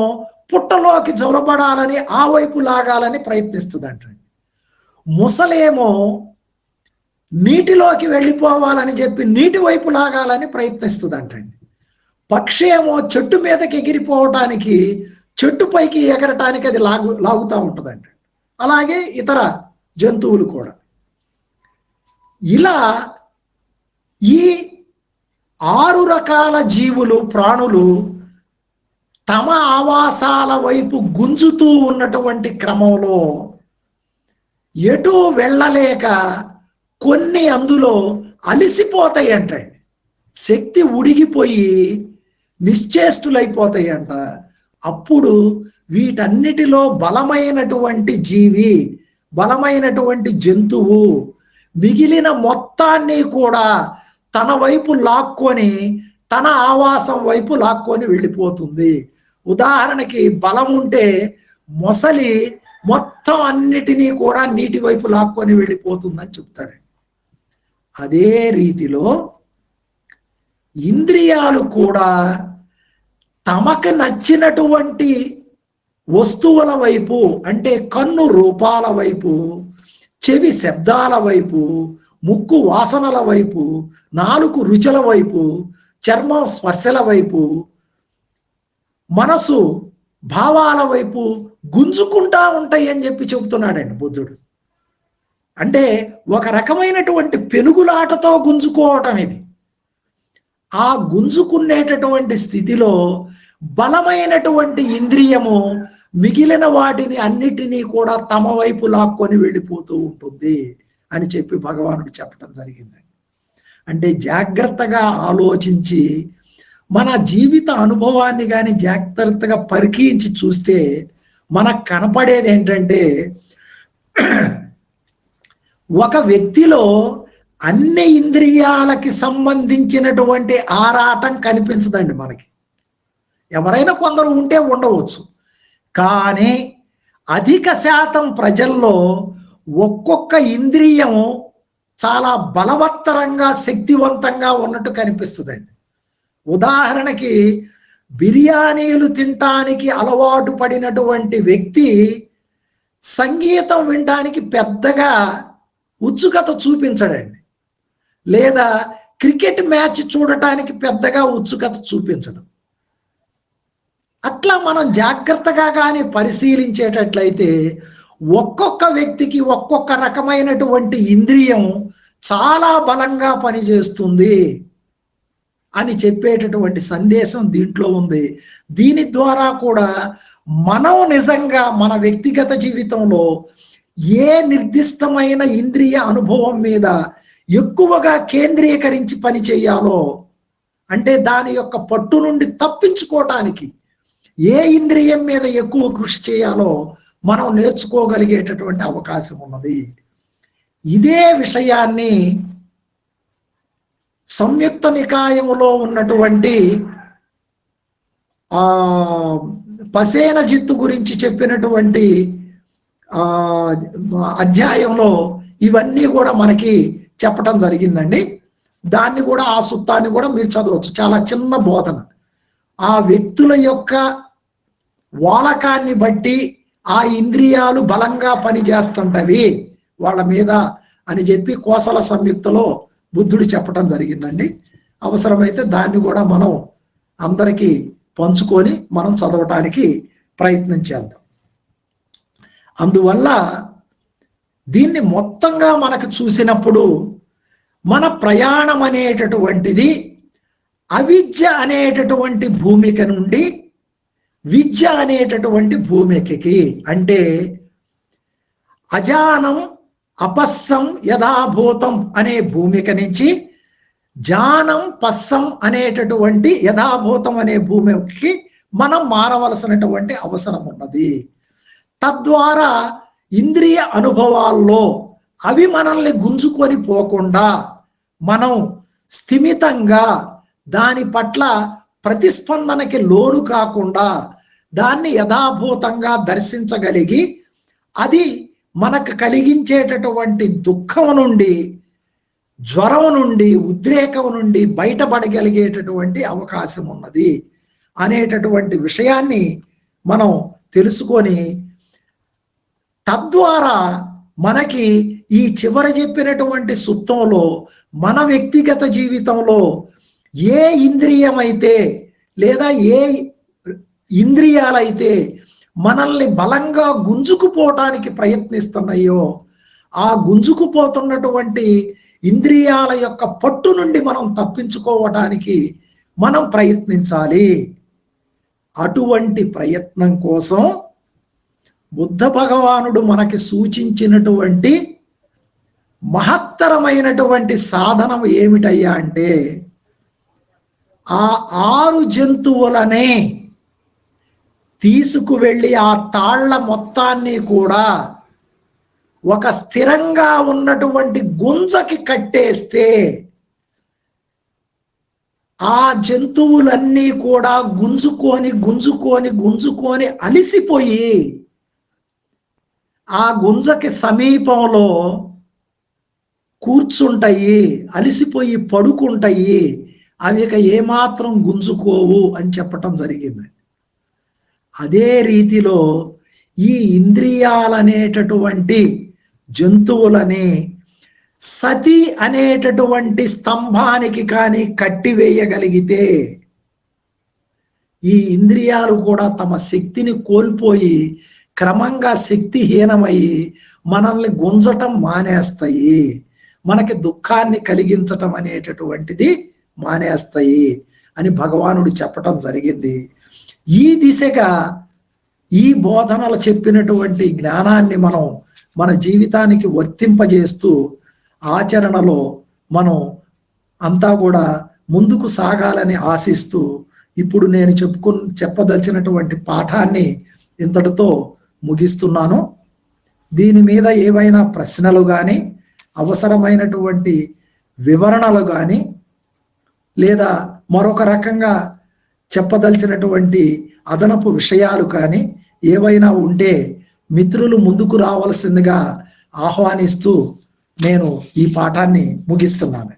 పుట్టలోకి జొరబడాలని ఆ వైపు లాగాలని ప్రయత్నిస్తుందంటండి. ముసలేమో నీటిలోకి వెళ్ళిపోవాలని చెప్పి నీటి వైపు లాగాలని ప్రయత్నిస్తుందంటండి. పక్షి ఏమో చెట్టు మీదకి ఎగిరిపోవటానికి, చెట్టు పైకి ఎగరటానికి అది లాగుతూ ఉంటుందంట. అలాగే ఇతర జంతువులు కూడా. ఇలా ఈ 6 రకాల జీవులు, ప్రాణులు తమ ఆవాసాల వైపు గుంజుతూ ఉన్నటువంటి క్రమంలో ఎటు వెళ్ళలేక కొన్ని అందులో అలిసిపోతాయి అంటండి. శక్తి ఉడిగిపోయి నిశ్చేష్టులైపోతాయి అంట. అప్పుడు వీటన్నిటిలో బలమైనటువంటి జీవి, బలమైనటువంటి జంతువు మిగిలిన మొత్తాన్ని కూడా తన వైపు లాక్కొని, తన ఆవాసం వైపు లాక్కొని వెళ్ళిపోతుంది. ఉదాహరణకి బలం ఉంటే మొసలి మొత్తం అన్నిటినీ కూడా నీటి వైపు లాక్కొని వెళ్ళిపోతుందని చెప్తాడు. అదే రీతిలో ఇంద్రియాలు కూడా తమకు నచ్చినటువంటి వస్తువుల వైపు, అంటే కన్ను రూపాల వైపు, చెవి శబ్దాల వైపు, ముక్కు వాసనల వైపు, నాలుగు రుచుల వైపు, చర్మం స్పర్శల వైపు, మనసు భావాల వైపు గుంజుకుంటా ఉంటాయి అని చెప్పి చెబుతున్నాడండి బుద్ధుడు. అంటే ఒక రకమైనటువంటి పెనుగులాటతో గుంజుకోవటం ఇది. ఆ గుంజుకునేటటువంటి స్థితిలో బలమైనటువంటి ఇంద్రియము మిగిలిన వాటిని అన్నిటినీ కూడా తమ వైపు లాక్కొని వెళ్ళిపోతూ ఉంటుంది అని చెప్పి భగవానుడు చెప్పడం జరిగిందండి. అంటే జాగ్రత్తగా ఆలోచించి మన జీవిత అనుభవాన్ని కానీ జాగ్రత్తగా పరికించి చూస్తే మనకు కనపడేది ఏంటంటే, ఒక వ్యక్తిలో అన్ని ఇంద్రియాలకి సంబంధించినటువంటి ఆరాటం కనిపించదండి మనకి. ఎవరైనా కొందరు ఉంటే ఉండవచ్చు, కానీ అధిక శాతం ప్రజల్లో ఒక్కొక్క ఇంద్రియం చాలా బలవత్తరంగా, శక్తివంతంగా ఉన్నట్టు కనిపిస్తుందండి. ఉదాహరణకి బిర్యానీలు తినటానికి అలవాటు పడినటువంటి వ్యక్తి సంగీతం వినడానికి పెద్దగా ఉత్సుకత చూపించడండి, లేదా క్రికెట్ మ్యాచ్ చూడటానికి పెద్దగా ఉత్సుకత చూపించడం. అట్లా మనం జాగ్రత్తగా కానీ పరిశీలించేటట్లయితే ఒక్కొక్క వ్యక్తికి ఒక్కొక్క రకమైనటువంటి ఇంద్రియం చాలా బలంగా పనిచేస్తుంది. అని చెప్పేటటువంటి సందేశం దీంట్లో ఉంది. దీని ద్వారా కూడా మనం నిజంగా మన వ్యక్తిగత జీవితంలో ఏ నిర్దిష్టమైన ఇంద్రియ అనుభవం మీద ఎక్కువగా కేంద్రీకరించి పని చేయాలో, అంటే దాని యొక్క పట్టు నుండి తప్పించుకోవటానికి ఏ ఇంద్రియం మీద ఎక్కువ కృషి చేయాలో మనం నేర్చుకోగలిగేటటువంటి అవకాశం ఉన్నది. ఇదే విషయాన్ని సంయుక్త నికాయములో ఉన్నటువంటి పసేన జిత్తు గురించి చెప్పినటువంటి అధ్యాయంలో ఇవన్నీ కూడా మనకి చెప్పటం జరిగిందండి. దాన్ని కూడా, ఆ సుత్తాన్ని కూడా మీరు చదవచ్చు. చాలా చిన్న బోధన. ఆ వ్యక్తుల యొక్క వాలకాన్ని బట్టి ఆ ఇంద్రియాలు బలంగా పనిచేస్తుంటవి వాళ్ళ మీద అని చెప్పి కోసల సంయుక్తలో బుద్ధుడు చెప్పటం జరిగిందండి. అవసరమైతే దాన్ని కూడా మనం అందరికీ పంచుకొని మనం చదవటానికి ప్రయత్నం చేద్దాం. అందువల్ల దీన్ని మొత్తంగా మనకు చూసినప్పుడు మన ప్రయాణం అనేటటువంటిది అవిద్య అనేటటువంటి భూమిక నుండి విద్య అనేటటువంటి భూమికకి, అంటే అజానం అపస్సం యథాభూతం అనే భూమిక నుంచి జానం పస్సం అనేటటువంటి యథాభూతం అనే భూమికి మనం మారవలసినటువంటి అవసరం ఉన్నది. తద్వారా ఇంద్రియ అనుభవాల్లో అవి మనల్ని గుంజుకొని పోకుండా మనం స్థిమితంగా దాని పట్ల ప్రతిస్పందనకి లోను కాకుండా దాన్ని యథాభూతంగా దర్శించగలిగి అది మనకు కలిగించేటటువంటి దుఃఖం నుండి, జ్వరం నుండి, ఉద్రేకం నుండి బయటపడగలిగేటటువంటి అవకాశం ఉన్నది అనేటటువంటి విషయాన్ని మనం తెలుసుకొని తద్వారా మనకి ఈ చివరి చెప్పినటువంటి సుత్తంలో మన వ్యక్తిగత జీవితంలో ఏ ఇంద్రియమైతే లేదా ఏ ఇంద్రియాలైతే మనల్ని బలంగా గుంజుకుపోవటానికి ప్రయత్నిస్తున్నాయో ఆ గుంజుకుపోతున్నటువంటి ఇంద్రియాల యొక్క పట్టు నుండి మనం తప్పించుకోవటానికి మనం ప్రయత్నించాలి. అటువంటి ప్రయత్నం కోసం బుద్ధ భగవానుడు మనకి సూచించినటువంటి మహత్తరమైనటువంటి సాధనం ఏమిటయ్యా అంటే ఆ 6 జంతువులనే తీసుకువెళ్ళి ఆ తాళ్ల మొత్తాన్ని కూడా ఒక స్థిరంగా ఉన్నటువంటి గుంజకి కట్టేస్తే ఆ జంతువులన్నీ కూడా గుంజుకొని గుంజుకొని గుంజుకొని అలిసిపోయి ఆ గుంజకి సమీపంలో కూర్చుంటాయి, అలిసిపోయి పడుకుంటాయి, అవి ఇక ఏమాత్రం గుంజుకోవు అని చెప్పటం జరిగింది. అదే రీతిలో ఈ ఇంద్రియాలనేటటువంటి జంతువులని సతి అనేటటువంటి స్తంభానికి కానీ కట్టివేయగలిగితే ఈ ఇంద్రియాలు కూడా తమ శక్తిని కోల్పోయి క్రమంగా శక్తిహీనమయ్యి మనల్ని గుంజటం మానేస్తాయి, మనకి దుఃఖాన్ని కలిగించటం అనేటటువంటిది మానేస్తాయి అని భగవానుడు చెప్పటం జరిగింది. ఈ దిశగా ఈ బోధనలు చెప్పినటువంటి జ్ఞానాన్ని మనం మన జీవితానికి వర్తింపజేస్తూ ఆచరణలో మనం అంతా కూడా ముందుకు సాగాలని ఆశిస్తూ ఇప్పుడు నేను చెప్పదలిచినటువంటి పాఠాన్ని ఇంతటితో ముగిస్తున్నాను. దీని మీద ఏవైనా ప్రశ్నలు కానీ అవసరమైనటువంటి వివరణలు కానీ లేదా మరొక రకంగా చెప్పదలిచినటువంటి అదనపు విషయాలు కానీ ఏవైనా ఉంటే మిత్రులు ముందుకు రావాల్సిందిగా ఆహ్వానిస్తూ నేను ఈ పాఠాన్ని ముగిస్తున్నాను.